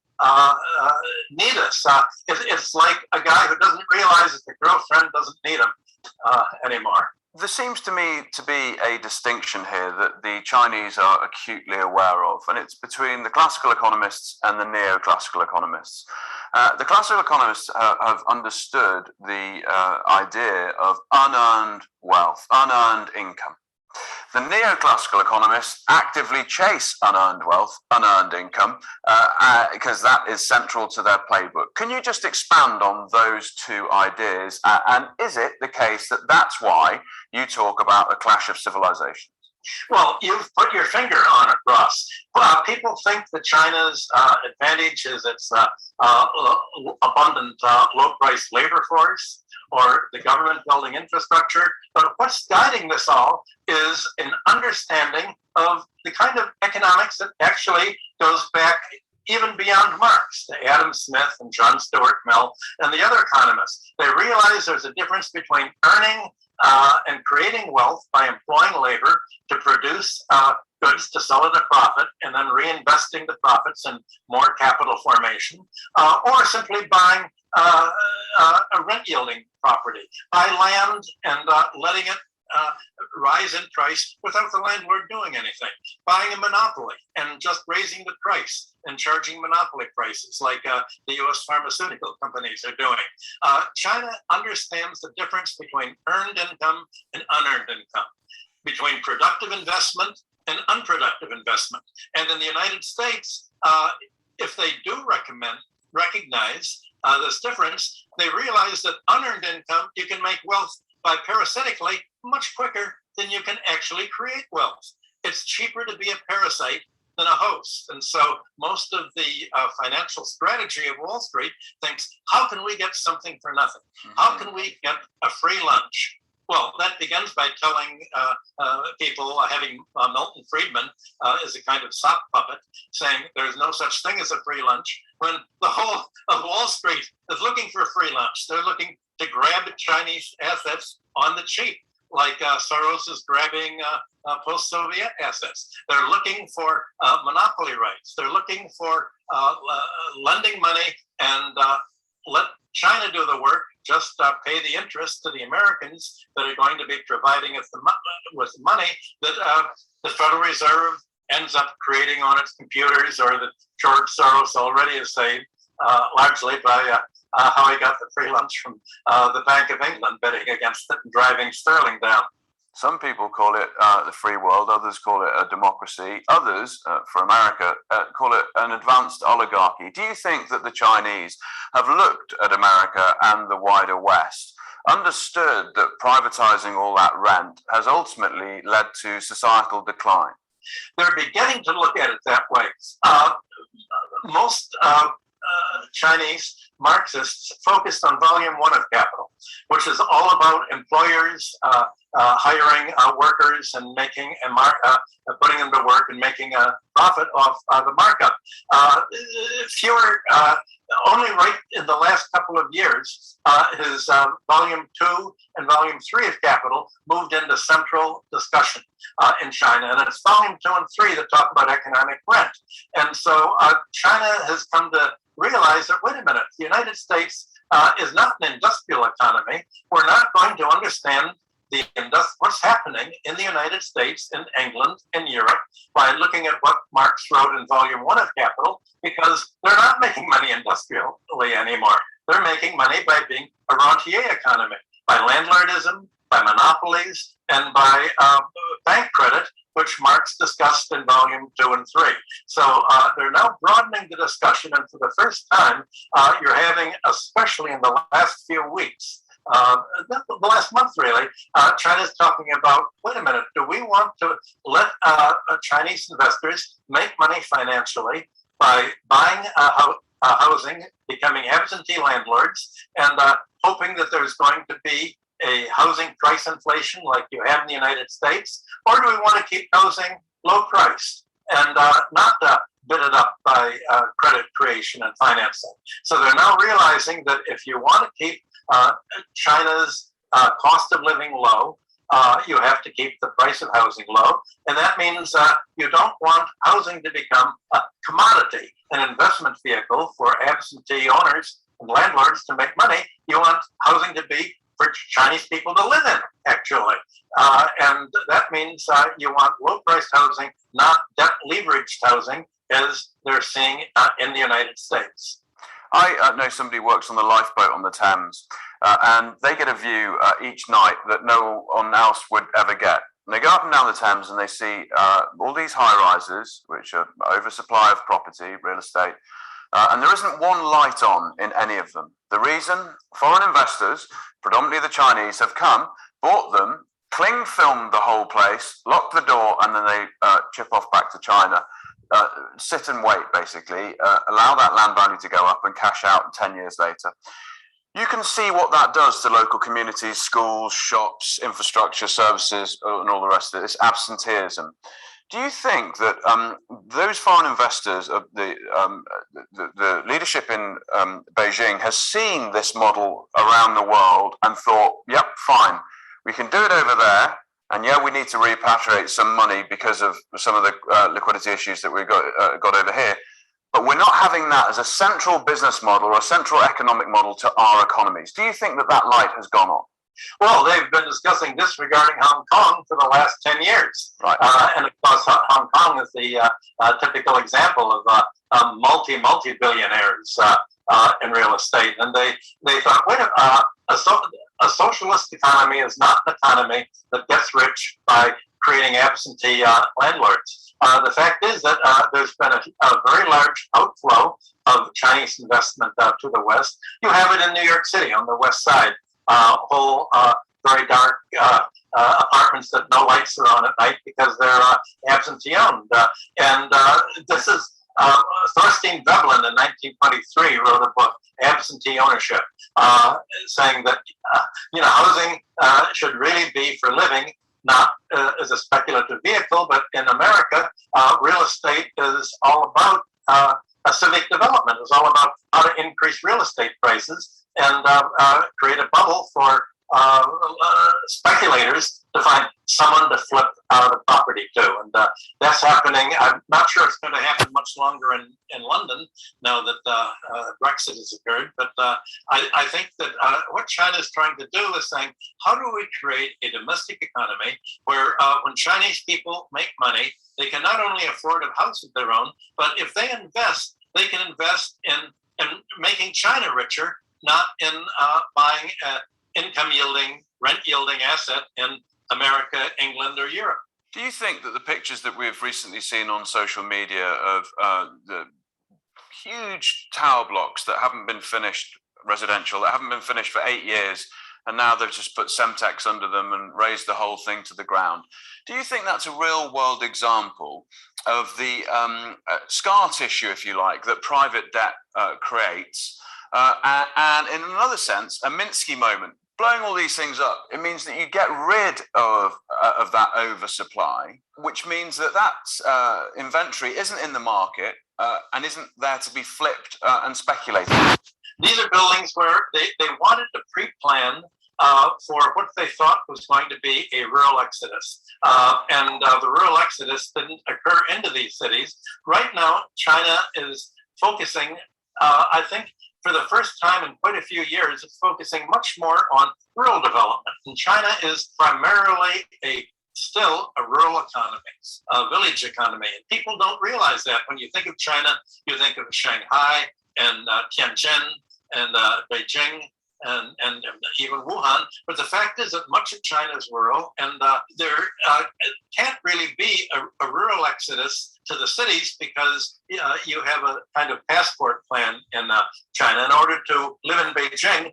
need us. It's like a guy who doesn't realize that the girlfriend doesn't need him anymore. There seems to me to be a distinction here that the Chinese are acutely aware of, and it's between the classical economists and the neoclassical economists. The classical economists have understood the idea of unearned wealth, unearned income. The neoclassical economists actively chase unearned wealth, unearned income, because that is central to their playbook. Can you just expand on those two ideas? And is it the case that that's why you talk about a clash of civilizations? Well, you've put your finger on it, Ross. People think that China's advantage is its abundant low-priced labor force, or the government building infrastructure. But what's guiding this all is an understanding of the kind of economics that actually goes back even beyond Marx, to Adam Smith and John Stuart Mill and the other economists. They realize there's a difference between earning and creating wealth by employing labor to produce goods to sell at a profit and then reinvesting the profits in more capital formation, or simply buying a rent yielding property, buy land and letting it rise in price without the landlord doing anything, buying a monopoly and just raising the price and charging monopoly prices like the US pharmaceutical companies are doing. China understands the difference between earned income and unearned income, between productive investment and unproductive investment. And in the United States, if they do recognize this difference, they realize that unearned income, you can make wealth by parasitically much quicker than you can actually create wealth. It's cheaper to be a parasite than a host. And so most of the financial strategy of Wall Street thinks, how can we get something for nothing? How can we get a free lunch? Well, that begins by telling people, having Milton Friedman is a kind of sock puppet, saying there's no such thing as a free lunch, when the whole of Wall Street is looking for a free lunch. They're looking to grab Chinese assets on the cheap, like Soros is grabbing post-Soviet assets. They're looking for monopoly rights. They're looking for lending money and let China do the work, just pay the interest to the Americans that are going to be providing us with money that the Federal Reserve ends up creating on its computers, or that George Soros already has saved largely by how he got the free lunch from the Bank of England bidding against it and driving sterling down. Some people call it the free world, others call it a democracy, others, for America, call it an advanced oligarchy. Do you think that the Chinese have looked at America and the wider West, understood that privatizing all that rent has ultimately led to societal decline? They're beginning to look at it that way. Most Chinese Marxists focused on volume 1 of capital, which is all about employers hiring workers and making putting them to work and making a profit off the markup. Only right in the last couple of years, his volume 2 and volume 3 of capital moved into central discussion in China. And it's volume 2 and 3 that talk about economic rent. And so China has come to realize that, wait a minute, the United States is not an industrial economy. We're not going to understand what's happening in the United States, in England, in Europe, by looking at what Marx wrote in volume 1 of Capital, because they're not making money industrially anymore. They're making money by being a rentier economy, by landlordism, by monopolies, and by bank credit, which Marx discussed in volume 2 and 3. So they're now broadening the discussion, and for the first time, you're having, especially in the last few weeks, the last month really, China's talking about, wait a minute, do we want to let Chinese investors make money financially by buying housing, becoming absentee landlords, and hoping that there's going to be a housing price inflation like you have in the United States? Or do we want to keep housing low priced and not bid it up by credit creation and financing? So they're now realizing that if you want to keep China's cost of living low, you have to keep the price of housing low. And that means you don't want housing to become a commodity, an investment vehicle for absentee owners and landlords to make money. You want housing to be for Chinese people to live in, actually. And that means you want low-priced housing, not debt-leveraged housing, as they're seeing in the United States. I know somebody who works on the lifeboat on the Thames, and they get a view each night that no one else would ever get. And they go up and down the Thames and they see all these high-rises, which are oversupply of property, real estate, and there isn't one light on in any of them. The reason? Foreign investors, predominantly the Chinese, have come, bought them, cling filmed the whole place, locked the door, and then they chip off back to China. Sit and wait, basically, allow that land value to go up and cash out 10 years later. You can see what that does to local communities, schools, shops, infrastructure, services, and all the rest of it. It's absenteeism. Do you think that those foreign investors, the leadership in Beijing has seen this model around the world and thought, yep, fine, we can do it over there, and yeah, we need to repatriate some money because of some of the liquidity issues that we've got over here, but we're not having that as a central business model or a central economic model to our economies. Do you think that that light has gone on? Well, they've been discussing this regarding Hong Kong for the last 10 years. Right. And of course, Hong Kong is the typical example of multi-billionaires in real estate. And they thought, wait, a socialist economy is not an economy that gets rich by creating absentee landlords. The fact is that there's been a very large outflow of Chinese investment to the West. You have it in New York City on the West Side. Whole very dark apartments that no lights are on at night because they're absentee owned. And this is Thorstein Veblen in 1923 wrote a book, Absentee Ownership, saying that housing should really be for living, not as a speculative vehicle. But in America, real estate is all about a civic development. It's all about how to increase real estate prices and create a bubble for speculators to find someone to flip the property to. And that's happening. I'm not sure it's going to happen much longer in London now that Brexit has occurred. But I think that what China is trying to do is saying, how do we create a domestic economy where when Chinese people make money, they can not only afford a house of their own, but if they invest, they can invest in making China richer, not in buying an income-yielding, rent-yielding asset in America, England, or Europe. Do you think that the pictures that we've recently seen on social media of the huge tower blocks that haven't been finished, residential, that haven't been finished for 8 years, and now they've just put Semtex under them and raised the whole thing to the ground, do you think that's a real-world example of the scar tissue, if you like, that private debt creates? And in another sense, a Minsky moment, blowing all these things up, it means that you get rid of that oversupply, which means that inventory isn't in the market and isn't there to be flipped and speculated. These are buildings where they wanted to pre-plan for what they thought was going to be a rural exodus. And the rural exodus didn't occur into these cities. Right now, China is focusing, I think, for the first time in quite a few years, it's focusing much more on rural development. And China is primarily still a rural economy, a village economy. And people don't realize that. When you think of China, you think of Shanghai and Tianjin and Beijing and even Wuhan. But the fact is that much of China is rural, and there can't really be a rural exodus to the cities because you have a kind of passport plan in China. In order to live in Beijing,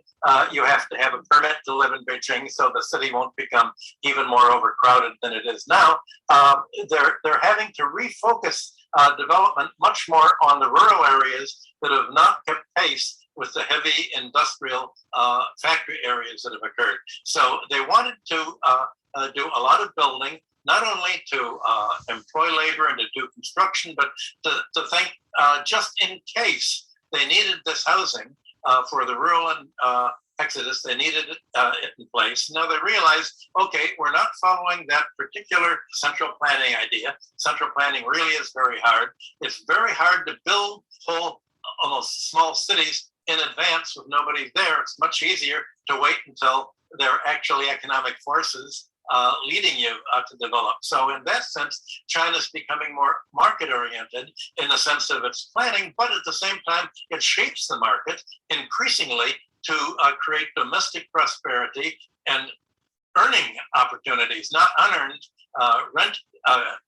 you have to have a permit to live in Beijing, so the city won't become even more overcrowded than it is now. They're having to refocus development much more on the rural areas that have not kept pace with the heavy industrial factory areas that have occurred. So they wanted to do a lot of building, not only to employ labor and to do construction, but to think just in case they needed this housing for the rural exodus, they needed it in place. Now they realized, okay, we're not following that particular central planning idea. Central planning really is very hard. It's very hard to build whole, almost small cities in advance with nobody there. It's much easier to wait until there are actually economic forces leading you to develop. So in that sense, China's becoming more market-oriented in the sense of its planning, but at the same time, it shapes the market increasingly to create domestic prosperity and earning opportunities, not unearned rent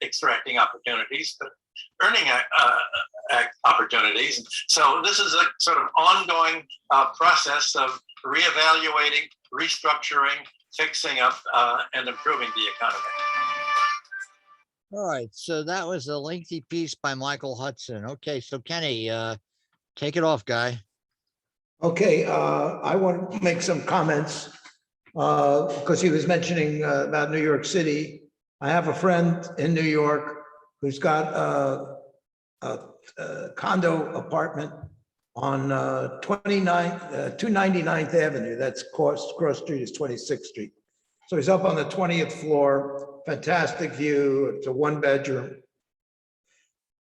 extracting opportunities, but earning opportunities. So this is a sort of ongoing process of reevaluating, restructuring, fixing up, and improving the economy. All right, so that was a lengthy piece by Michael Hudson. Okay, so Kenny, take it off, guy. Okay, I want to make some comments because he was mentioning about New York City. I have a friend in New York who's got a condo apartment on 299th Avenue. That's cross street is 26th Street. So he's up on the 20th floor, fantastic view. It's a 1-bedroom.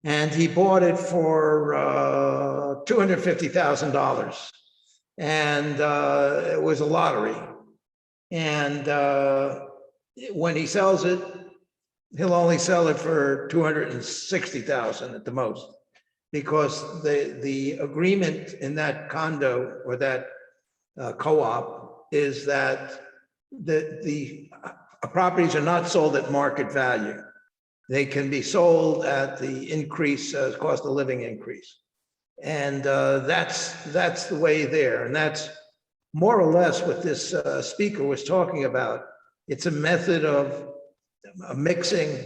And he bought it for $250,000. And it was a lottery. And when he sells it, he'll only sell it for $260,000 at the most, because the agreement in that condo or that co-op is that the properties are not sold at market value. They can be sold at the increase, cost of living increase. And that's the way there. And that's more or less what this speaker was talking about. It's a method of mixing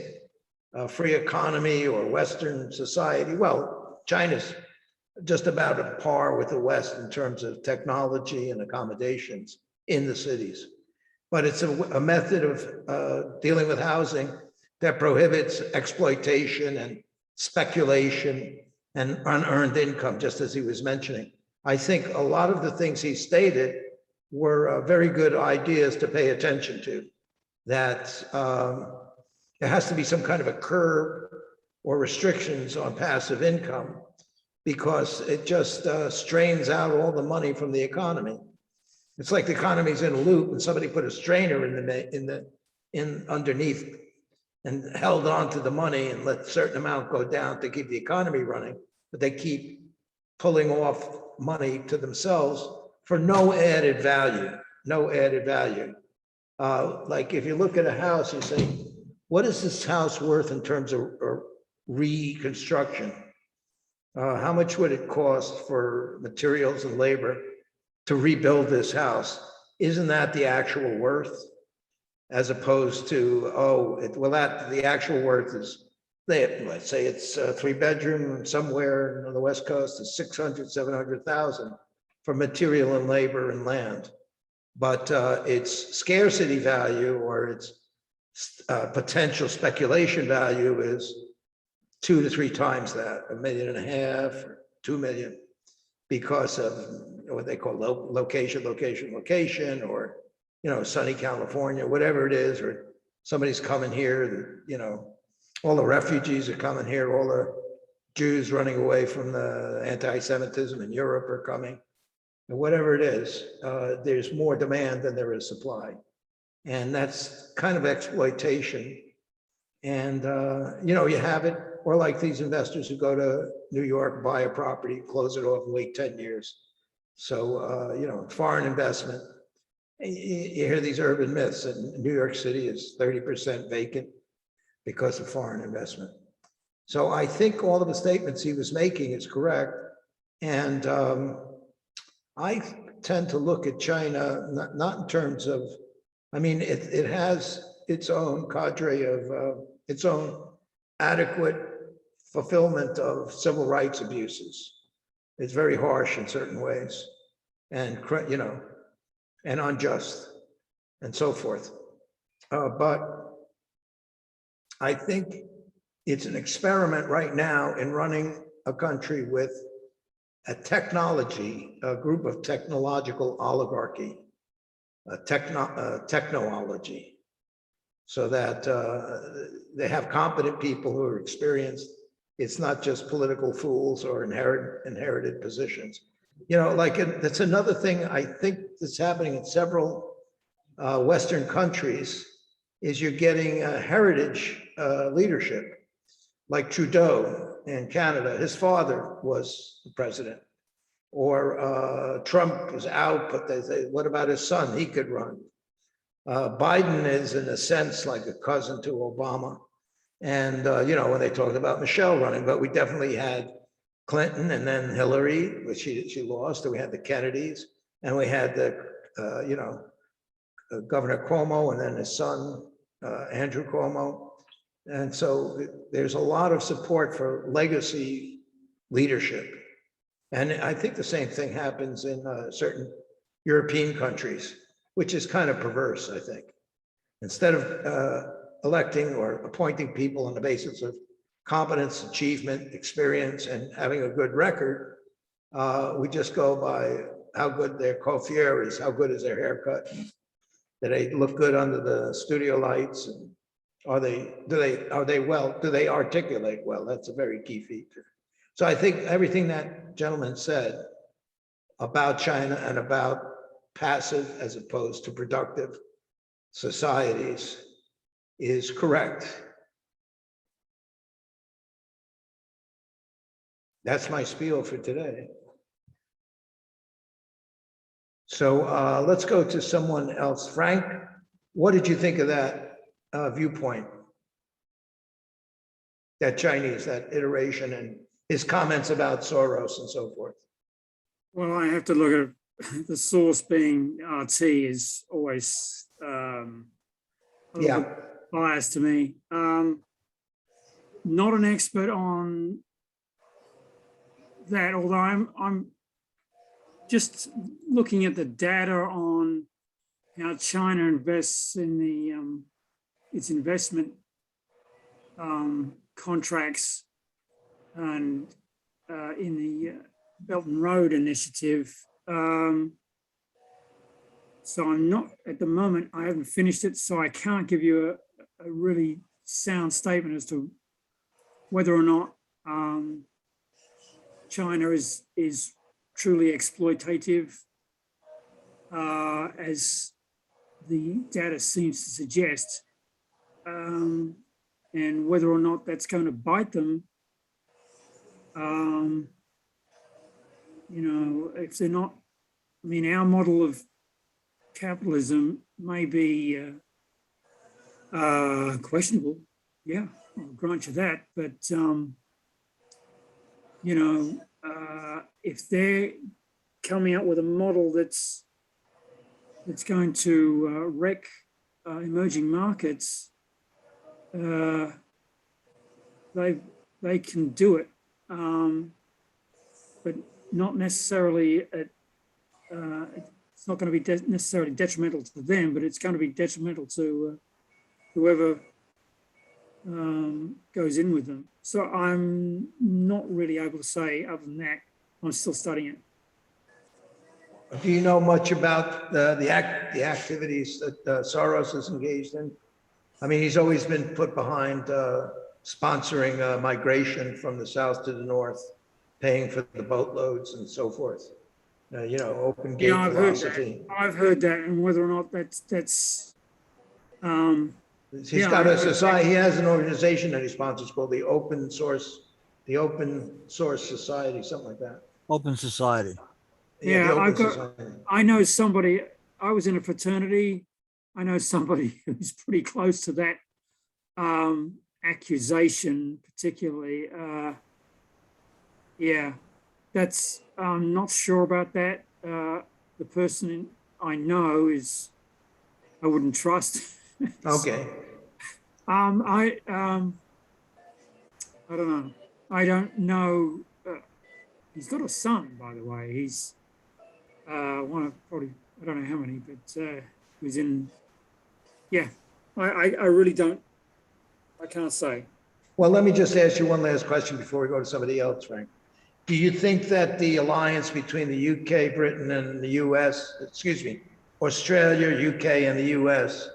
free economy or Western society. Well, China's just about at par with the West in terms of technology and accommodations in the cities. But it's a method of dealing with housing that prohibits exploitation and speculation and unearned income, just as he was mentioning. I think a lot of the things he stated were very good ideas to pay attention to, that there has to be some kind of a curb or restrictions on passive income, because it just strains out all the money from the economy. It's like the economy's in a loop and somebody put a strainer in underneath and held on to the money and let a certain amount go down to keep the economy running, but they keep pulling off money to themselves for no added value, no added value. Like if you look at a house, you say, what is this house worth in terms of reconstruction? How much would it cost for materials and labor to rebuild this house? Isn't that the actual worth? As opposed to, the actual worth is, let's say it's a 3-bedroom somewhere on the West Coast is 600, 700,000 for material and labor and land. But its scarcity value or its potential speculation value is 2 to 3 times that, $1.5 million or 2 million, because of what they call location, or sunny California, whatever it is, or somebody's coming here, all the refugees are coming here, all the Jews running away from the anti-Semitism in Europe are coming. And whatever it is, there's more demand than there is supply. And that's kind of exploitation. And, you have it, or like these investors who go to New York, buy a property, close it off and wait 10 years. So, foreign investment. You hear these urban myths, and New York City is 30% vacant because of foreign investment. So I think all of the statements he was making is correct. And I tend to look at China, not in terms of, it has its own cadre of its own adequate fulfillment of civil rights abuses. It's very harsh in certain ways, and and unjust, and so forth. But I think it's an experiment right now in running a country with a group of technological oligarchy, technology, so that they have competent people who are experienced. It's not just political fools or inherited positions. That's another thing I think that's happening in several Western countries, is you're getting a heritage leadership, like Trudeau in Canada. His father was the president. Or Trump was out, but they say, what about his son? He could run. Biden is, in a sense, like a cousin to Obama. And, when they talked about Michelle running, but we definitely had Clinton and then Hillary, which she lost, and we had the Kennedys, and we had the, Governor Cuomo, and then his son, Andrew Cuomo. And so there's a lot of support for legacy leadership. And I think the same thing happens in certain European countries, which is kind of perverse, I think. Instead of electing or appointing people on the basis of competence, achievement, experience, and having a good record, we just go by how good their coiffure is, how good is their haircut, that they look good under the studio lights, and Are they, do they articulate well? That's a very key feature. So I think everything that gentleman said about China and about passive as opposed to productive societies is correct. That's my spiel for today. So let's go to someone else. Frank, what did you think of that viewpoint? That Chinese, that iteration, and his comments about Soros and so forth? Well, I have to look at the source being RT is always a little bit biased to me. Not an expert on that, although I'm just looking at the data on how China invests in the its investment contracts and in the Belt and Road Initiative. So I'm not, at the moment, I haven't finished it, so I can't give you a really sound statement as to whether or not China is truly exploitative, as the data seems to suggest, and whether or not that's going to bite them. You know, if they're not, I mean, our model of capitalism may be questionable. Yeah, I'll grant you that. But, you know, if they're coming up with a model that's going to wreck emerging markets, they can do it, but not necessarily at, it's not going to be necessarily detrimental to them, but it's going to be detrimental to whoever goes in with them. So I'm not really able to say other than that. I'm still studying it. Do you know much about the activities that Soros is engaged in? I mean, he's always been put behind sponsoring migration from the south to the north, paying for the boatloads and so forth. You know, open gate philosophy. I've heard that, and whether or not that's he's got a society. He has an organization that he sponsors called the Open Source Society, something like that. Open Society. Yeah, I know somebody. I was in a fraternity. I know somebody who's pretty close to that accusation, particularly. Yeah, that's. I'm not sure about that. The person I know is, I wouldn't trust. Okay. I don't know. I don't know. He's got a son, by the way. He's one of probably, I don't know how many, but was in. Yeah, I really don't. I can't say. Well, let me just ask you one last question before we go to somebody else, Frank. Do you think that the alliance between the UK, Britain, and the US, excuse me, Australia, UK, and the US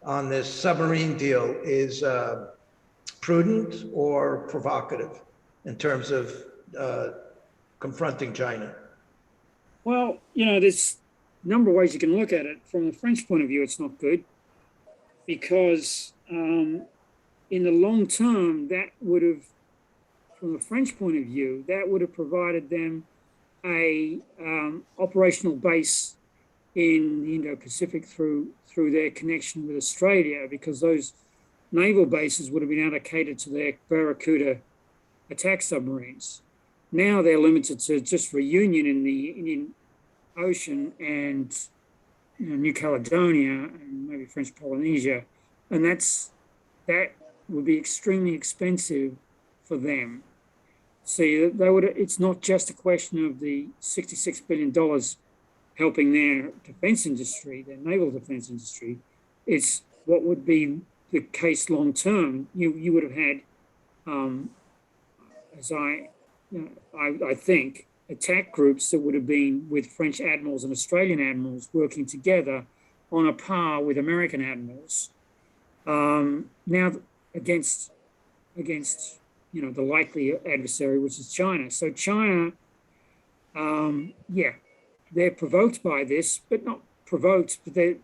on this submarine deal is prudent or provocative in terms of confronting China? Well, you know, there's a number of ways you can look at it. From the French point of view, it's not good because in the long term, that would have, from a French point of view, that would have provided them a operational base in the Indo-Pacific through their connection with Australia, because those naval bases would have been allocated to their Barracuda attack submarines. Now they're limited to just Reunion in the Indian Ocean and New Caledonia and maybe French Polynesia, and that would be extremely expensive for them. See, they would. It's not just a question of the $66 billion helping their defense industry, their naval defense industry. It's what would be the case long term. You would have had, as I think, attack groups that would have been with French admirals and Australian admirals working together on a par with American admirals. Now against the likely adversary, which is China. So China, yeah, they're provoked by this, but not provoked, but they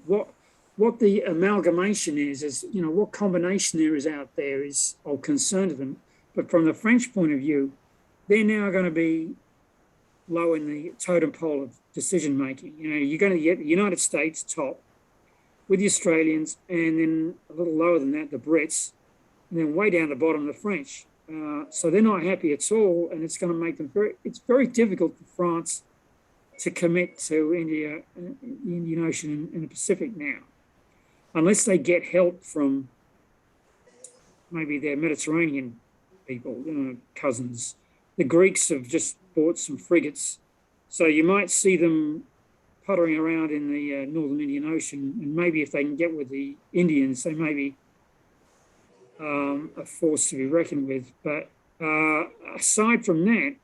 what the amalgamation is, what combination there is out there is of concern to them. But from the French point of view, they're now going to be low in the totem pole of decision making. You're going to get the United States top with the Australians, and then a little lower than that, the Brits, and then way down the bottom, the French. So they're not happy at all, and it's going to make them it's very difficult for France to commit to India, the Indian Ocean and the Pacific now, unless they get help from maybe their Mediterranean people, cousins. The Greeks have just bought some frigates, so you might see them puttering around in the northern Indian Ocean, and maybe if they can get with the Indians, they may be a force to be reckoned with. But aside from that,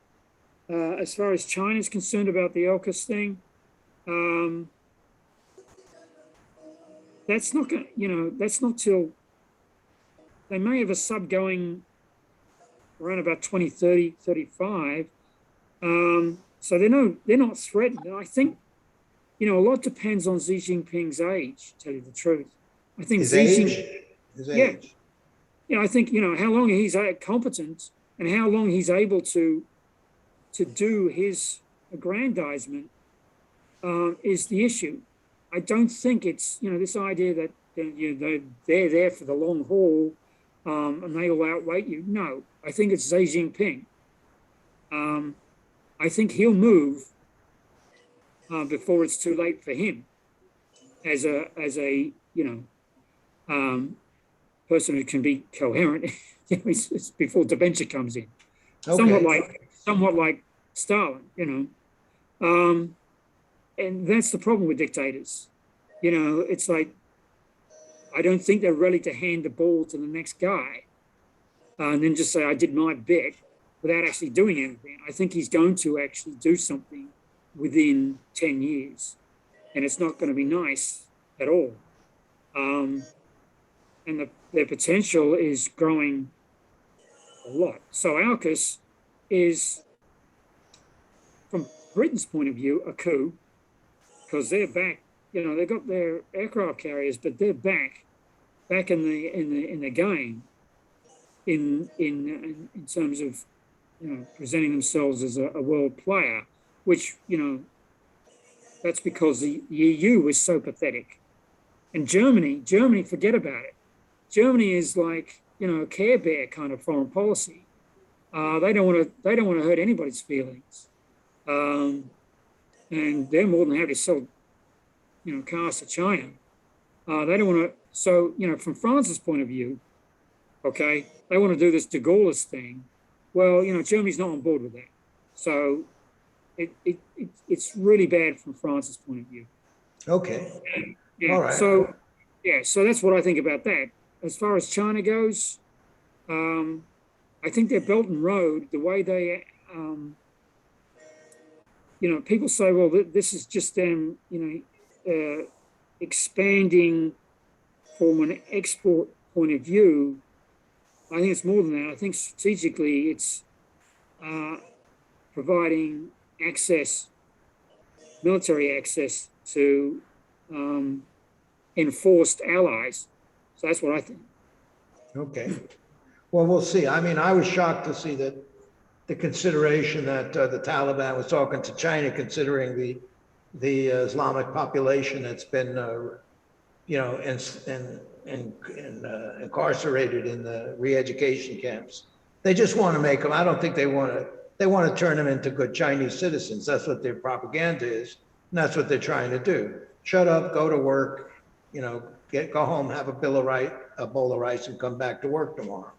as far as China's concerned about the AUKUS thing, that's not going. That's not till they may have a sub going around about 2030, 35. So they're not threatened. And I think, a lot depends on Xi Jinping's age, to tell you the truth. I think His age. Yeah, I think, how long he's competent and how long he's able to do his aggrandizement is the issue. I don't think it's, this idea that they're there for the long haul and they will outweight you. No, I think it's Xi Jinping. I think he'll move before it's too late for him as a person who can be coherent. It's before dementia comes in. Okay. Somewhat like Stalin, and that's the problem with dictators. It's like, I don't think they're ready to hand the ball to the next guy and then just say, I did my bit without actually doing anything. I think he's going to actually do something within 10 years, and it's not going to be nice at all. And their potential is growing a lot. So AUKUS is, from Britain's point of view, a coup, because they're back. They've got their aircraft carriers, but they're back in the game in terms of presenting themselves as a world player, which that's because the EU is so pathetic, and Germany, forget about it. Germany is like a Care Bear kind of foreign policy. They don't want to hurt anybody's feelings, and they're more than happy to sell cars to China. They don't want to. So from France's point of view, okay, they want to do this de Gaulle's thing. Well, Germany's not on board with that. So it's really bad from France's point of view. Okay. Yeah. All right. So that's what I think about that. As far as China goes, I think their Belt and Road, the way they, people say, well, this is just them, expanding from an export point of view. I think it's more than that. I think strategically it's providing access, military access to enforced allies. So that's what I think. Okay. Well, we'll see. I mean, I was shocked to see that the consideration that the Taliban was talking to China, considering the Islamic population that's been, incarcerated in the re-education camps. They just want to make them. I don't think they want to turn them into good Chinese citizens. That's what their propaganda is, and that's what they're trying to do. Shut up, go to work, go home, have a bowl of rice, and come back to work tomorrow.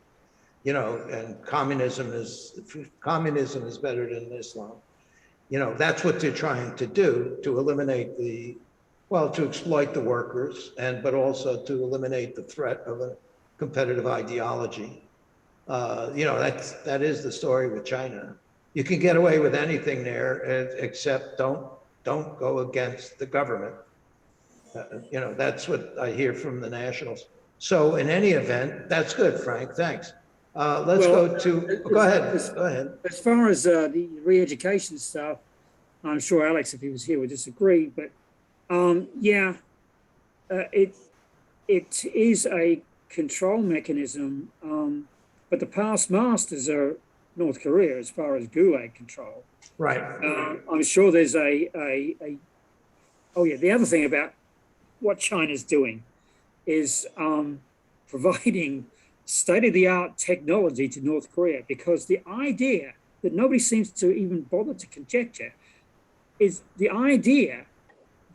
And communism is better than Islam. That's what they're trying to do, to eliminate to exploit the workers, but also to eliminate the threat of a competitive ideology. That is the story with China. You can get away with anything there, except don't go against the government. That's what I hear from the nationals. So in any event, that's good, Frank. Thanks. Let's go to, go ahead. As far as the re-education stuff, I'm sure Alex, if he was here, would disagree, but it is a control mechanism, but the past masters are North Korea as far as Gulag control. Right. I'm sure there's the other thing about what China's doing is providing state-of-the-art technology to North Korea, because the idea that nobody seems to even bother to conjecture is the idea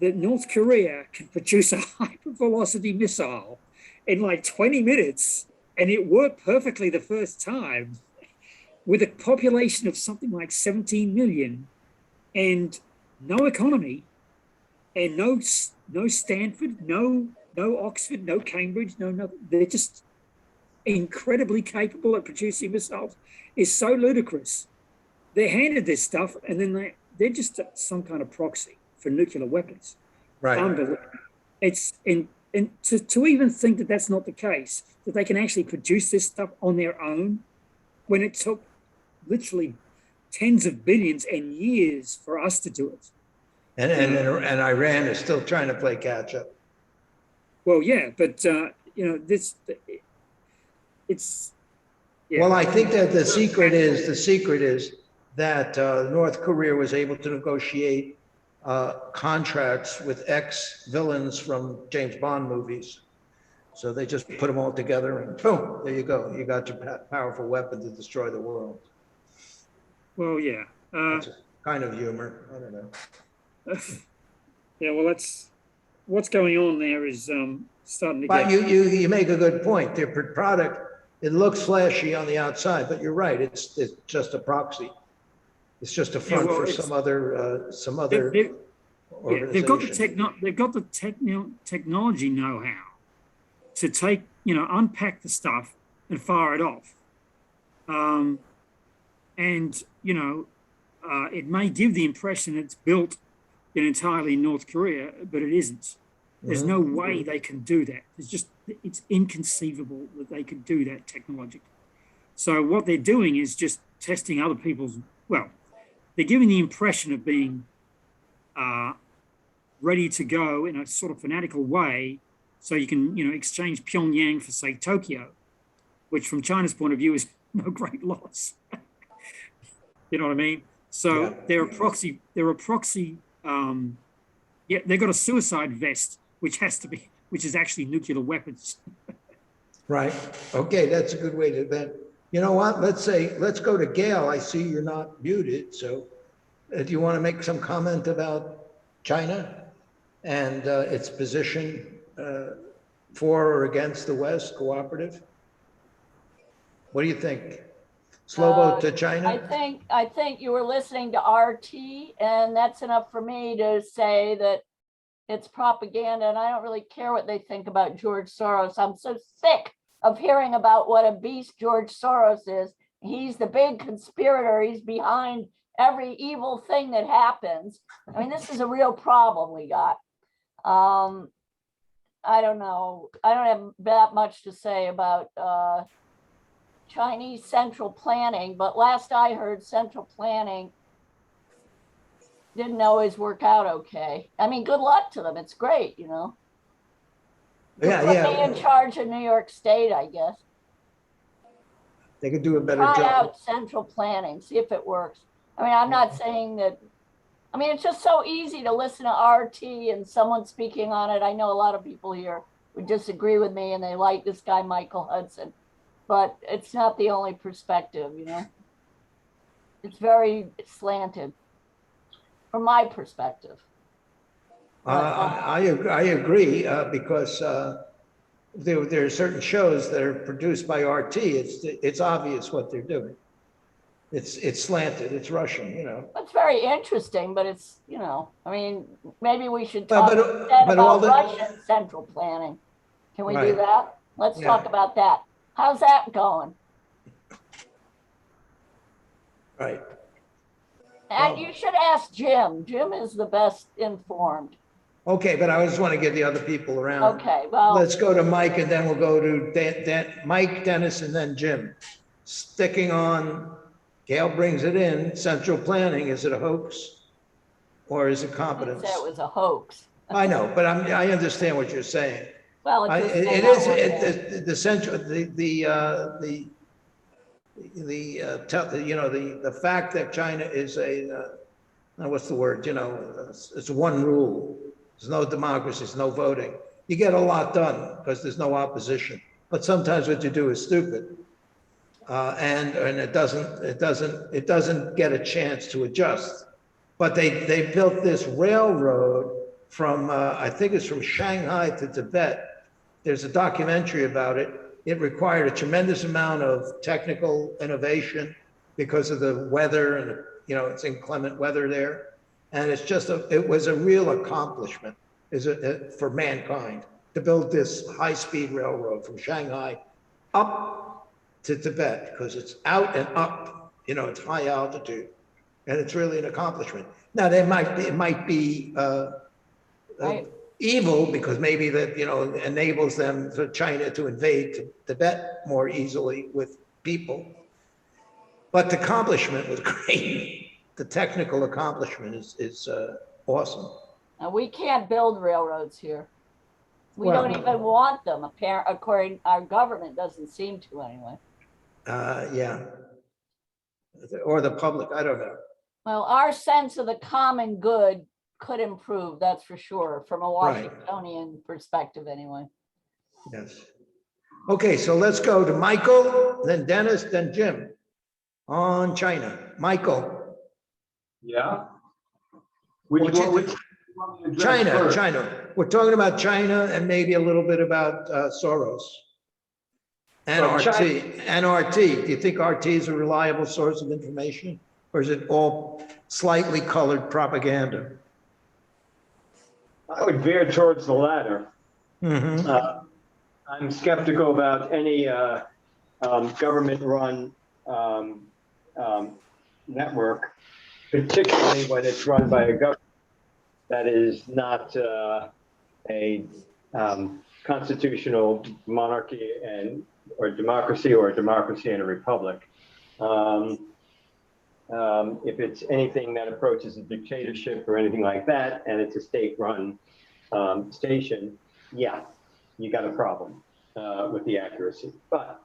that North Korea can produce a hypervelocity missile in like 20 minutes, and it worked perfectly the first time, with a population of something like 17 million and no economy and no Stanford, no Oxford, no Cambridge, no nothing. They're just incredibly capable at producing missiles. Is so ludicrous. They're handed this stuff and then they're just some kind of proxy for nuclear weapons. Right. Unbelievable. It's and to even think that that's not the case, that they can actually produce this stuff on their own, when it took literally tens of billions and years for us to do it. And Iran is still trying to play catch up. Well, yeah, but it's. Yeah. Well, I think that the secret is that North Korea was able to negotiate contracts with ex-villains from James Bond movies. So they just put them all together and boom, there you go. You got your powerful weapon to destroy the world. Well, yeah. That's a kind of humor. I don't know. Yeah, well, that's what's going on there is starting to But get. you make a good point. Their product, it looks flashy on the outside, but you're right. It's just a proxy. It's just a front for some other they've got organization. they've got the technology know-how to take, unpack the stuff and fire it off. It may give the impression it's built entirely in North Korea, but it isn't. There's no way they can do that. It's inconceivable that they could do that technologically. So what they're doing is just testing other people's, they're giving the impression of being ready to go in a sort of fanatical way, so you can, exchange Pyongyang for, say, Tokyo, which from China's point of view is no great loss. You know what I mean? So they're a proxy. They've got a suicide vest, which is actually nuclear weapons. Right. Okay, that's a good way to then. You know what? Let's go to Gail. I see you're not muted. So do you want to make some comment about China and its position for or against the West, cooperative? What do you think? Slobo to China? I think you were listening to RT, and that's enough for me to say that it's propaganda, and I don't really care what they think about George Soros. I'm so sick of hearing about what a beast George Soros is. He's the big conspirator. He's behind every evil thing that happens. I mean, this is a real problem we got. I don't know. I don't have that much to say about Chinese central planning, but last I heard, central planning didn't always work out okay. I mean, good luck to them. It's great, Yeah. Put me in charge of New York State, I guess. They could do a better Try job. out central planning, see if it works. I mean, I'm not saying that. I mean, it's just so easy to listen to RT and someone speaking on it. I know a lot of people here would disagree with me and they like this guy, Michael Hudson, but it's not the only perspective, It's very slanted from my perspective. I agree because there are certain shows that are produced by RT. It's obvious what they're doing. It's slanted. It's Russian. It's very interesting, but it's I mean, maybe we should talk instead about Russian central planning. Can we do that? Let's talk about that. How's that going? Right. And you should ask Jim. Jim is the best informed. Okay, but I just want to get the other people around. Okay, well, Let's go to Mike and then we'll go to Mike, Dennis, and then Jim. Sticking on, Gail brings it in, central planning, is it a hoax? Or is it I competence? didn't say it was a hoax. I know, but I understand what you're saying. Well, it just may It not is, work out. the central, the fact that China is what's the word, it's one rule. There's no democracy, there's no voting. You get a lot done because there's no opposition. But sometimes what you do is stupid. And it doesn't get a chance to adjust. But they built this railroad from, I think it's from Shanghai to Tibet. There's a documentary about it. It required a tremendous amount of technical innovation because of the weather and, it's inclement weather there. And it was a real accomplishment for mankind to build this high-speed railroad from Shanghai up to Tibet, because it's out and up, it's high altitude, and it's really an accomplishment. Now, it might be Right. evil because maybe that, enables them for China to invade Tibet more easily with people. But the accomplishment was great. The technical accomplishment is awesome. Now, we can't build railroads here. We Well, don't even want them, according, our government doesn't seem to anyway. Yeah. Or the public, I don't know. Well, our sense of the common good could improve, that's for sure, from a Right. Washingtonian perspective anyway. Yes. Okay, so let's go to Michael, then Dennis, then Jim on China. Michael. Yeah. China. We're talking about China and maybe a little bit about Soros. And Well, RT. And RT. Do you think RT is a reliable source of information? Or is it all slightly colored propaganda? I would veer towards the latter. Mm-hmm. I'm skeptical about any government-run network, particularly when it's run by a government that is not a constitutional monarchy or a democracy and a republic. If it's anything that approaches a dictatorship or anything like that, and it's a state-run station, yeah, you got a problem with the accuracy. But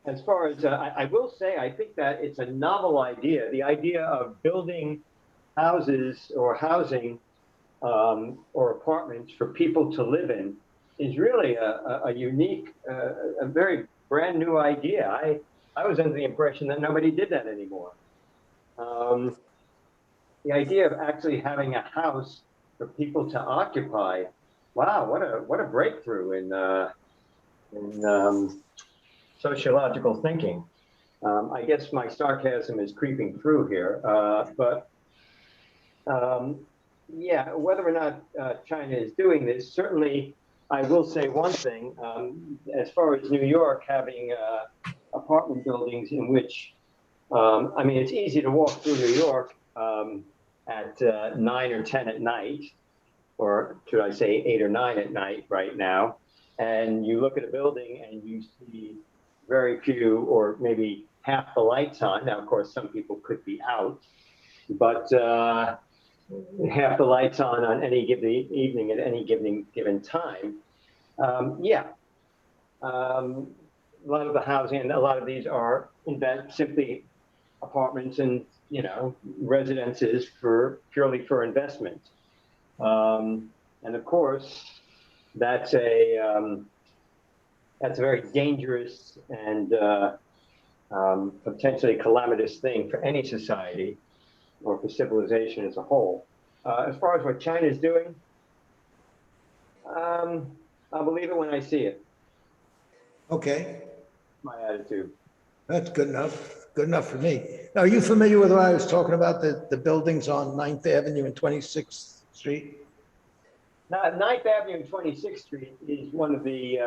as far as, I will say, I think that it's a novel idea. The idea of building houses or housing or apartments for people to live in is really a unique, a very brand new idea. I was under the impression that nobody did that anymore. The idea of actually having a house for people to occupy, wow, what a breakthrough in sociological thinking. I guess my sarcasm is creeping through here, but yeah, whether or not China is doing this, certainly I will say one thing, as far as New York having apartment buildings in which, I mean, it's easy to walk through New York at 9 or 10 at night, or should I say 8 or 9 at night right now, and you look at a building and you see very few or maybe half the lights on. Now, of course, some people could be out, but half the lights on any given evening at any given time. Yeah. A lot of the housing, a lot of these are simply apartments and, residences purely for investment. And of course, that's a very dangerous and potentially calamitous thing for any society or for civilization as a whole. As far as what China is doing, I'll believe it when I see it. Okay. My attitude. That's good enough. Good enough for me. Now, are you familiar with what I was talking about, the buildings on 9th Avenue and 26th Street? Now, 9th Avenue and 26th Street is one of the,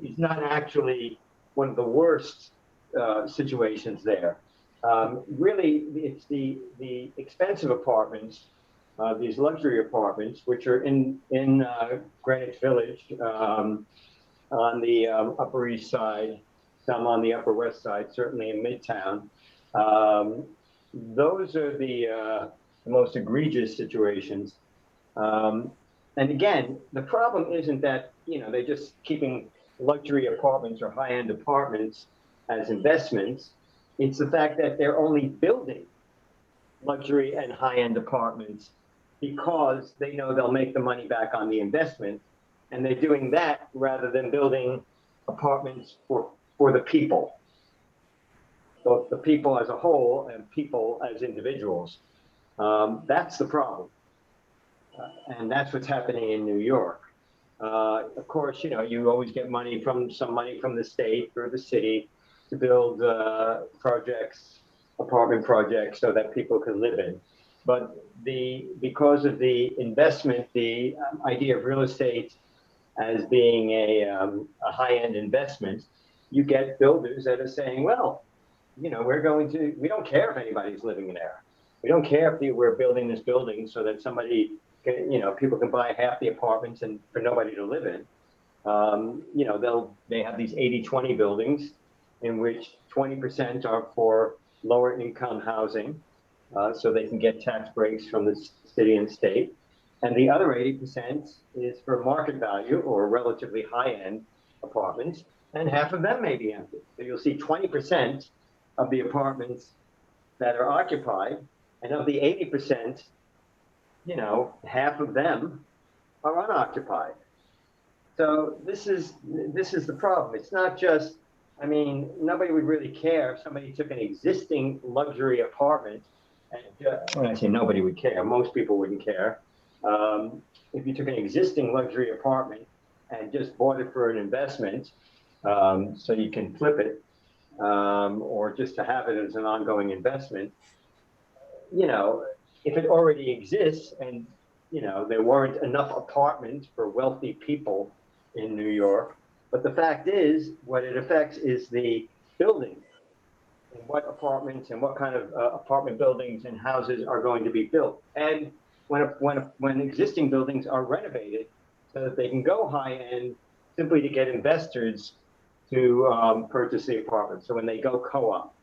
is not actually one of the worst situations there. Really, it's the expensive apartments these luxury apartments, which are in Greenwich Village, on the Upper East Side, some on the Upper West Side, certainly in Midtown. Those are the most egregious situations. And again, the problem isn't that, they're just keeping luxury apartments or high-end apartments as investments. It's the fact that they're only building luxury and high-end apartments because they know they'll make the money back on the investment. And they're doing that rather than building apartments for the people, both the people as a whole and people as individuals. That's the problem. And that's what's happening in New York. Of course, you always get some money from the state or the city to build apartment projects so that people can live in. But because of the investment, the idea of real estate as being a high-end investment, you get builders that are saying, well, we don't care if anybody's living in there. We don't care if we're building this building so that people can buy half the apartments and for nobody to live in. They have these 80-20 buildings in which 20% are for lower income housing, so they can get tax breaks from the city and state. And the other 80% is for market value or relatively high-end apartments, and half of them may be empty. So you'll see 20% of the apartments that are occupied, and of the 80%, half of them are unoccupied. So this is the problem. It's not just, nobody would really care if somebody took an existing luxury apartment, and when I say nobody would care, most people wouldn't care. If you took an existing luxury apartment and just bought it for an investment, so you can flip it, or just to have it as an ongoing investment, if it already exists and, there weren't enough apartments for wealthy people in New York, but the fact is, what it affects is the building and what apartments and what kind of apartment buildings and houses are going to be built. And when existing buildings are renovated so that they can go high end simply to get investors to purchase the apartment. So when they go co-op,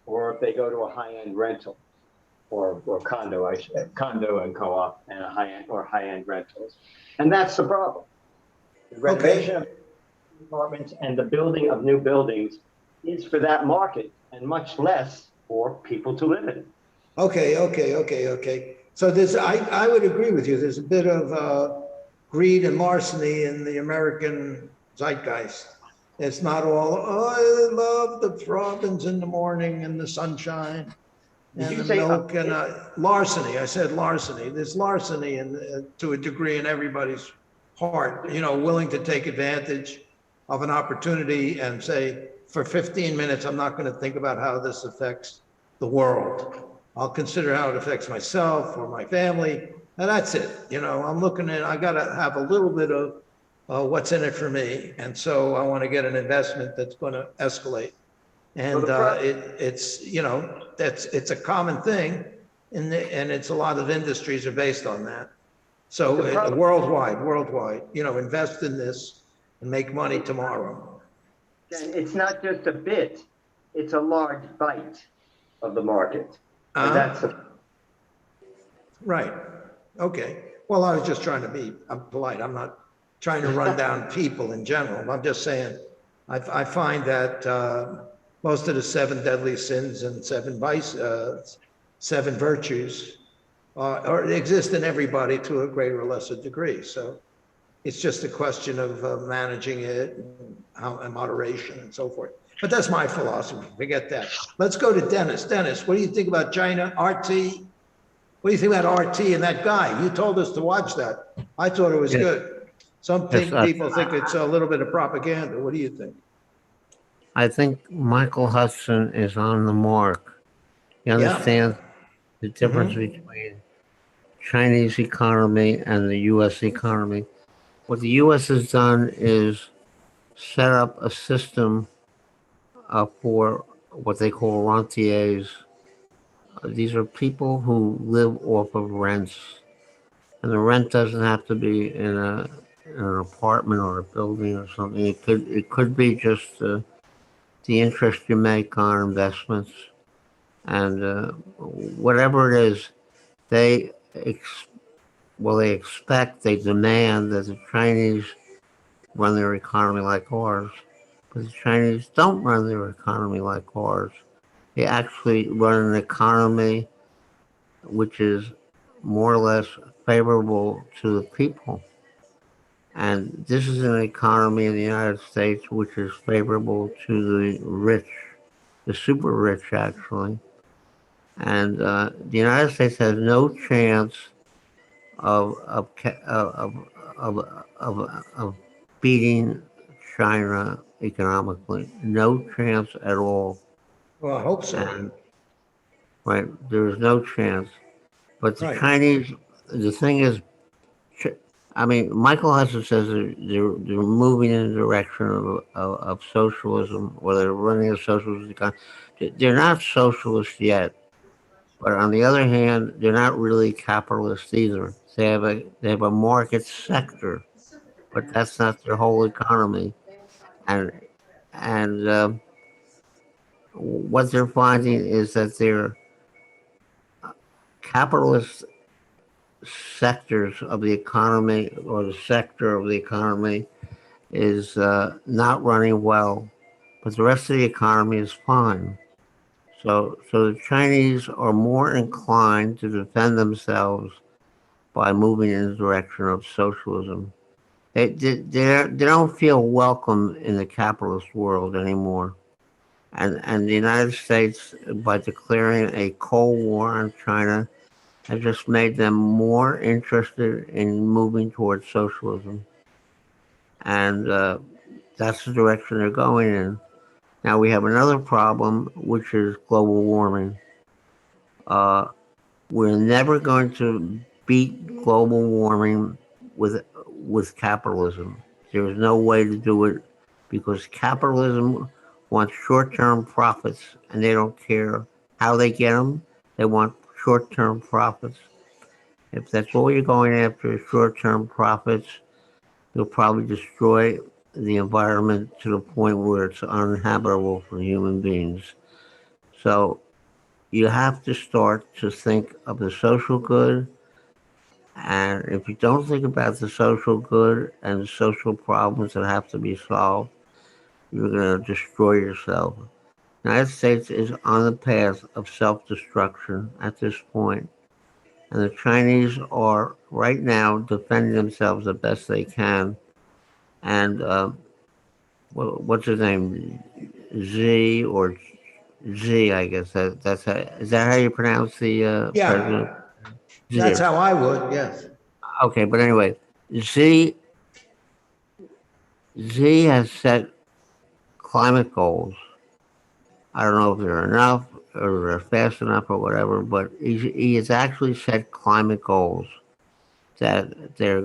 or if they go to a high-end rental, or condo and co-op and high-end rentals. And that's the problem. The renovation of apartments and the building of new buildings is for that market and much less for people to live in. Okay. So I would agree with you. There's a bit of greed and larceny in the American zeitgeist. It's not all, I love the robins in the morning and the sunshine and the milk and larceny. I said larceny. There's larceny to a degree in everybody's heart, willing to take advantage of an opportunity and say, for 15 minutes, I'm not going to think about how this affects the world. I'll consider how it affects myself or my family. And that's it. I'm looking at, I got to have a little bit of what's in it for me. And so I want to get an investment that's going to escalate. And it's a common thing. And it's a lot of industries are based on that. So worldwide, invest in this and make money tomorrow. It's not just a bit, it's a large bite of the market. Right. Okay. Well, I was just trying to I'm polite. I'm not trying to run down people in general. I'm just saying, I find that most of the 7 deadly sins and 7 virtues exist in everybody to a greater or lesser degree. So it's just a question of managing it and moderation and so forth. But that's my philosophy. Forget that. Let's go to Dennis. Dennis, what do you think about China, RT? What do you think about RT and that guy? You told us to watch that. I thought it was good. Some people think it's a little bit of propaganda. What do you think? I think Michael Hudson is on the mark. He understands the difference between Chinese economy and the U.S. economy. What the U.S. has done is set up a system for what they call rentiers. These are people who live off of rents. and the rent doesn't have to be in an apartment or a building or something. It could be just the interest you make on investments, and whatever it is, they they expect, they demand that the Chinese run their economy like ours, but the Chinese don't run their economy like ours. They actually run an economy which is more or less favorable to the people. And this is an economy in the United States which is favorable to the rich, the super rich, actually. And the United States has no chance of of of beating China economically. No chance at all. Well, I hope so. And, right, there is no chance. But the Right. Chinese, the thing is, I mean, Michael Hudson says they're moving in the direction of socialism, or they're running a socialist economy. They're not socialist yet, but on the other hand, they're not really capitalist either. They have a market sector, but that's not their whole economy. And what they're finding is that their capitalist sectors of the economy, or the sector of the economy, is not running well, but the rest of the economy is fine. So the Chinese are more inclined to defend themselves by moving in the direction of socialism. They don't feel welcome in the capitalist world anymore. And the United States, by declaring a Cold War on China, has just made them more interested in moving towards socialism. And that's the direction they're going in. Now we have another problem, which is global warming. We're never going to beat global warming with capitalism. There is no way to do it, because capitalism wants short-term profits, and they don't care how they get them. They want short-term profits. If that's all you're going after is short-term profits, you'll probably destroy the environment to the point where it's uninhabitable for human beings. So you have to start to think of the social good. And if you don't think about the social good and the social problems that have to be solved, you're going to destroy yourself. The United States is on the path of self-destruction at this point. And the Chinese are right now defending themselves the best they can. And what's his name? Z, or Z, I guess. Is that how you pronounce the president? Yeah, that's how I would, yes. Okay, but anyway, Z has set climate goals. I don't know if they're enough or they're fast enough or whatever, but he has actually set climate goals that they're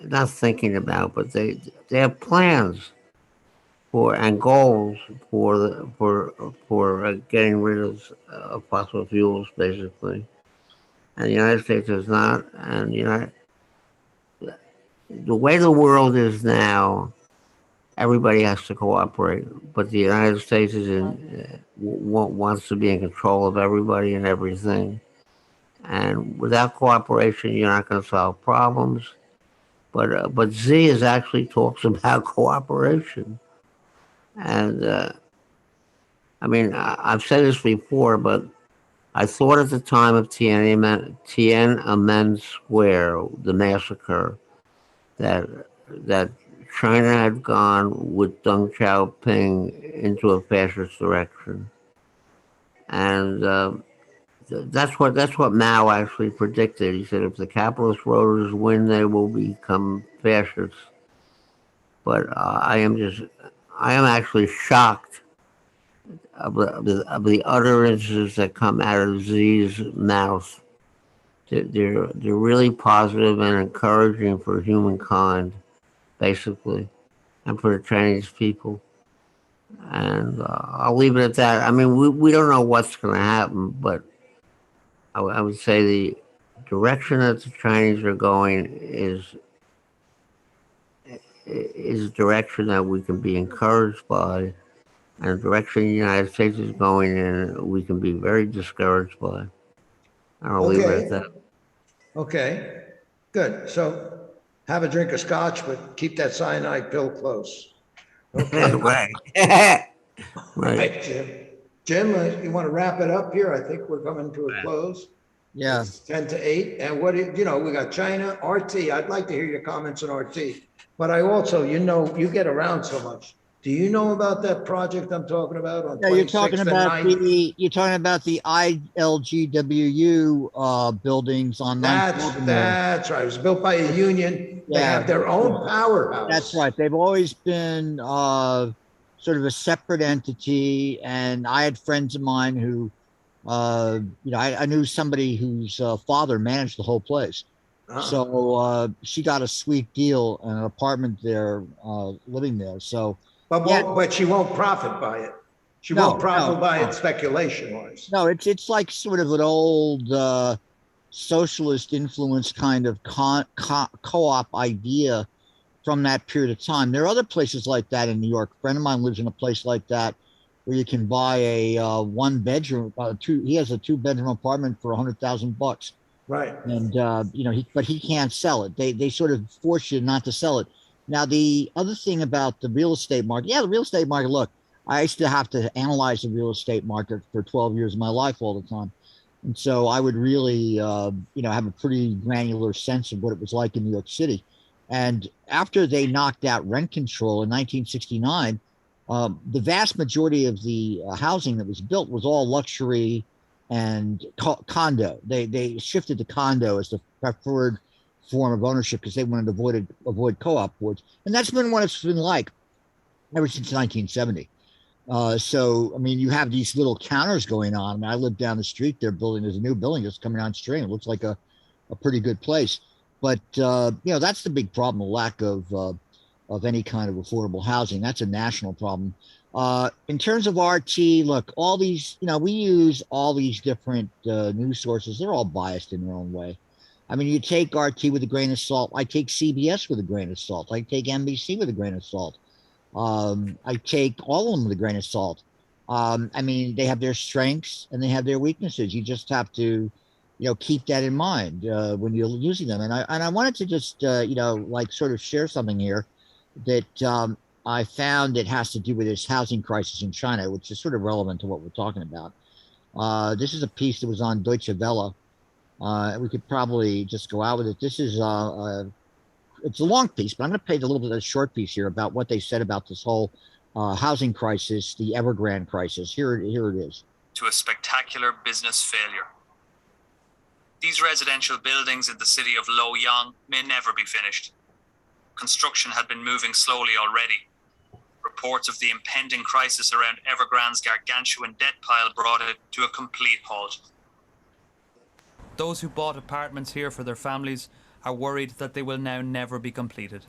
not thinking about, but they have plans and goals for getting rid of fossil fuels, basically. And the United States is not. And the way the world is now, everybody has to cooperate. But the United States wants to be in control of everybody and everything. And without cooperation, you're not going to solve problems. But Z is actually talks about cooperation. And I mean, I've said this before, but I thought at the time of Tiananmen Square, the massacre, that China had gone with Deng Xiaoping into a fascist direction, and that's what Mao actually predicted. He said, if the capitalist voters win, they will become fascists. But I am actually shocked of the utterances that come out of Xi's mouth. They're really positive and encouraging for humankind, basically, and for the Chinese people. And I'll leave it at that. I mean, we don't know what's going to happen, but I would say direction that the Chinese are going is a direction that we can be encouraged by, and the direction the United States is going in, we can be very discouraged by. I'll leave it at that. Okay, good. So have a drink of scotch, but keep that cyanide pill close. Okay. Right. Right, Jim. Jim, you want to wrap it up here? I think we're coming to a close. Yeah. It's 10 to 8. And what, we got China, RT. I'd like to hear your comments on RT. But I also, you get around so much. Do you know about that project I'm talking about on Yeah, 26th and 9th? you're talking about the ILGWU buildings on 9th Avenue. That's right. It was built by a union. They have their own powerhouse. That's right. They've always been sort of a separate entity. And I had friends of mine who, I knew somebody whose father managed the whole place. So she got a sweet deal, an apartment there, living there. So, but she won't profit by it. She won't profit by it speculation-wise. No, it's like sort of an old socialist influence kind of co-op idea from that period of time. There are other places like that in New York. A friend of mine lives in a place like that where you can buy a one-bedroom, he has a 2-bedroom apartment for $100,000. Right. And but he can't sell it. They sort of force you not to sell it. Now, the other thing about the real estate market, the real estate market, look, I used to have to analyze the real estate market for 12 years of my life all the time. And so I would really, have a pretty granular sense of what it was like in New York City. And after they knocked out rent control in 1969, the vast majority of the housing that was built was all luxury and condo. They shifted to condo as the preferred form of ownership because they wanted to avoid co-op boards. And that's been what it's been like ever since 1970. So, I mean, you have these little counters going on. I mean, I live down the street. There's a new building that's coming on stream. It looks like a pretty good place. But, that's the big problem, the lack of any kind of affordable housing. That's a national problem. In terms of RT, look, all these, we use all these different news sources. They're all biased in their own way. I mean, you take RT with a grain of salt. I take CBS with a grain of salt. I take NBC with a grain of salt. I take all of them with a grain of salt. I mean, they have their strengths and they have their weaknesses. You just have to, keep that in mind when you're using them. And I wanted to just, sort of share something here that I found it has to do with this housing crisis in China, which is sort of relevant to what we're talking about. This is a piece that was on Deutsche Welle. We could probably just go out with it. This is it's a long piece, but I'm going to paint a little bit of a short piece here about what they said about this whole housing crisis, the Evergrande crisis. Here it is. To a spectacular business failure. These residential buildings in the city of Luoyang may never be finished. Construction had been moving slowly already. Reports of the impending crisis around Evergrande's gargantuan debt pile brought it to a complete halt. Those who bought apartments here for their families are worried that they will now never be completed.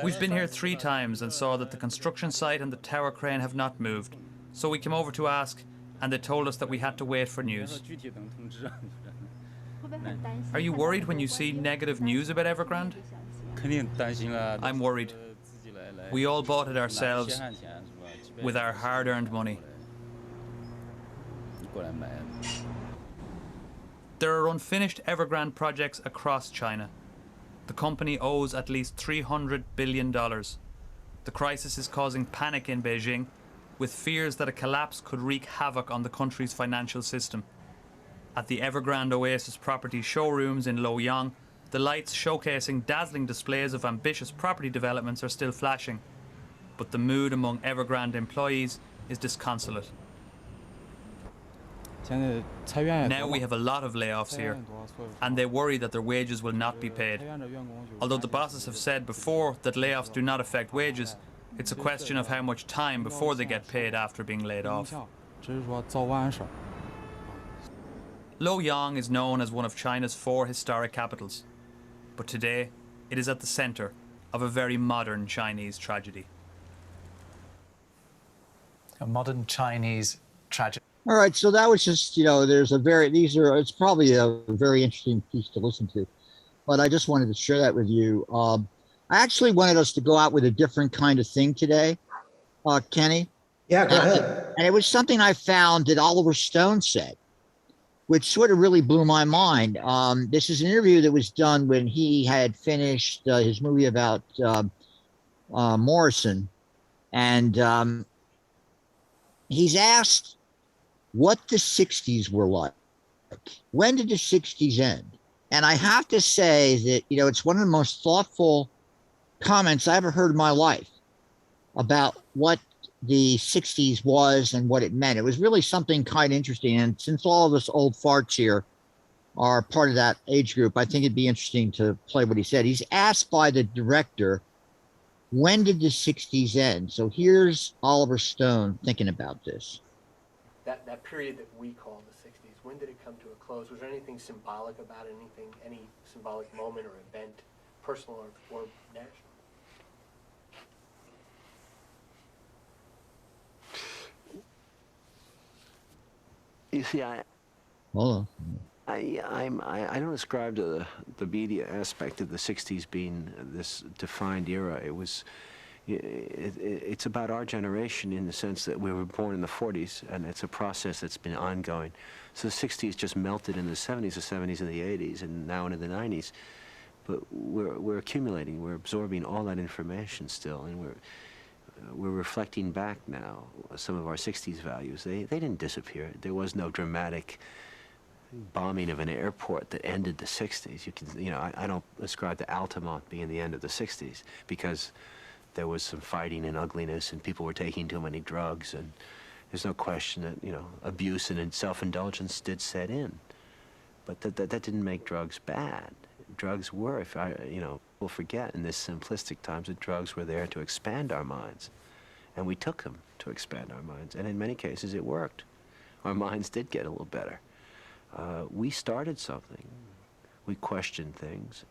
We've been here 3 times and saw that the construction site and the tower crane have not moved. So we came over to ask, and they told us that we had to wait for news. Are you worried when you see negative news about Evergrande? I'm worried. We all bought it ourselves with our hard-earned money. There are unfinished Evergrande projects across China. The company owes at least $300 billion. The crisis is causing panic in Beijing, with fears that a collapse could wreak havoc on the country's financial system. At the Evergrande Oasis property showrooms in Luoyang, the lights showcasing dazzling displays of ambitious property developments are still flashing. But the mood among Evergrande employees is disconsolate. Now we have a lot of layoffs here, and they worry that their wages will not be paid. Although the bosses have said before that layoffs do not affect wages, it's a question of how much time before they get paid after being laid off. Luoyang is known as one of China's 4 historic capitals, but today it is at the center of a very modern Chinese tragedy. A modern Chinese tragedy. All right, so that was just, it's probably a very interesting piece to listen to, but I just wanted to share that with you. I actually wanted us to go out with a different kind of thing today, Kenny. Yeah, go ahead. And it was something I found that Oliver Stone said, which sort of really blew my mind. This is an interview that was done when he had finished his movie about Morrison. And he's asked what the 60s were like. When did the 60s end? And I have to say that, it's one of the most thoughtful comments I ever heard in my life about what the 60s was and what it meant. It was really something kind of interesting. And since all of us old farts here are part of that age group, I think it'd be interesting to play what he said. He's asked by the director, when did the 60s end? So here's Oliver Stone thinking about this. That period that we call the 60s, when did it come to a close? Was there anything symbolic about it? Any symbolic moment or event, personal or national? You see, I don't ascribe to the media aspect of the 60s being this defined era. It's about our generation in the sense that we were born in the 40s, and it's a process that's been ongoing. So the 60s just melted in the 70s, the 70s and the 80s, and now into the 90s. But we're accumulating, we're absorbing all that information still, and we're reflecting back now some of our 60s values. They didn't disappear. There was no dramatic bombing of an airport that ended the 60s. I don't ascribe to Altamont being the end of the 60s because there was some fighting and ugliness and people were taking too many drugs, and there's no question that, abuse and self-indulgence did set in. But that didn't make drugs bad. Drugs were, we'll forget in this simplistic times that drugs were there to expand our minds. And we took them to expand our minds. And in many cases, it worked. Our minds did get a little better. We started something. We questioned things.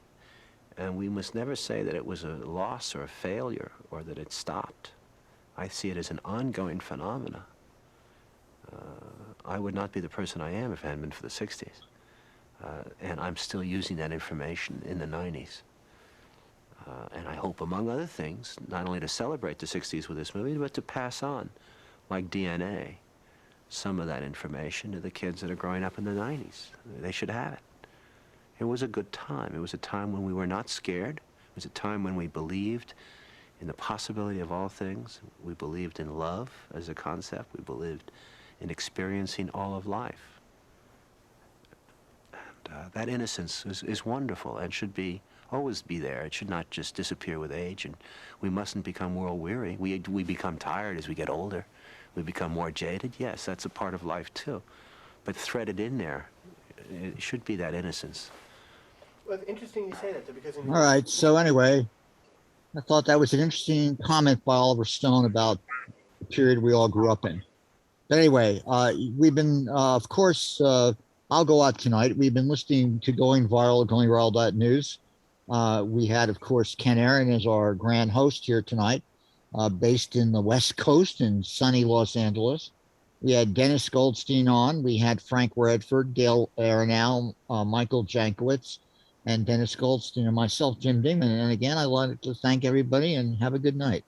And we must never say that it was a loss or a failure or that it stopped. I see it as an ongoing phenomena. I would not be the person I am if it hadn't been for the 60s. And I'm still using that information in the 90s. And I hope, among other things, not only to celebrate the 60s with this movie, but to pass on, like DNA, some of that information to the kids that are growing up in the 90s. They should have it. It was a good time. It was a time when we were not scared. It was a time when we believed in the possibility of all things. We believed in love as a concept. We believed in experiencing all of life. And that innocence is wonderful and should always be there. It should not just disappear with age, and we mustn't become world weary. We become tired as we get older. We become more jaded. Yes, that's a part of life too. But threaded in there, it should be that innocence. Well, it's interesting you say that, because... All right, so anyway, I thought that was an interesting comment by Oliver Stone about the period we all grew up in. But anyway, we've been, of course, I'll go out tonight. We've been listening to Going Viral.news. We had, of course, Ken Aaron as our grand host here tonight, based in the West Coast in sunny Los Angeles. We had Dennis Goldstein on. We had Frank Radford, Gail Aronow, Michael Jankowitz, and Dennis Goldstein, and myself, Jim Dingeman. And again, I wanted to thank everybody and have a good night.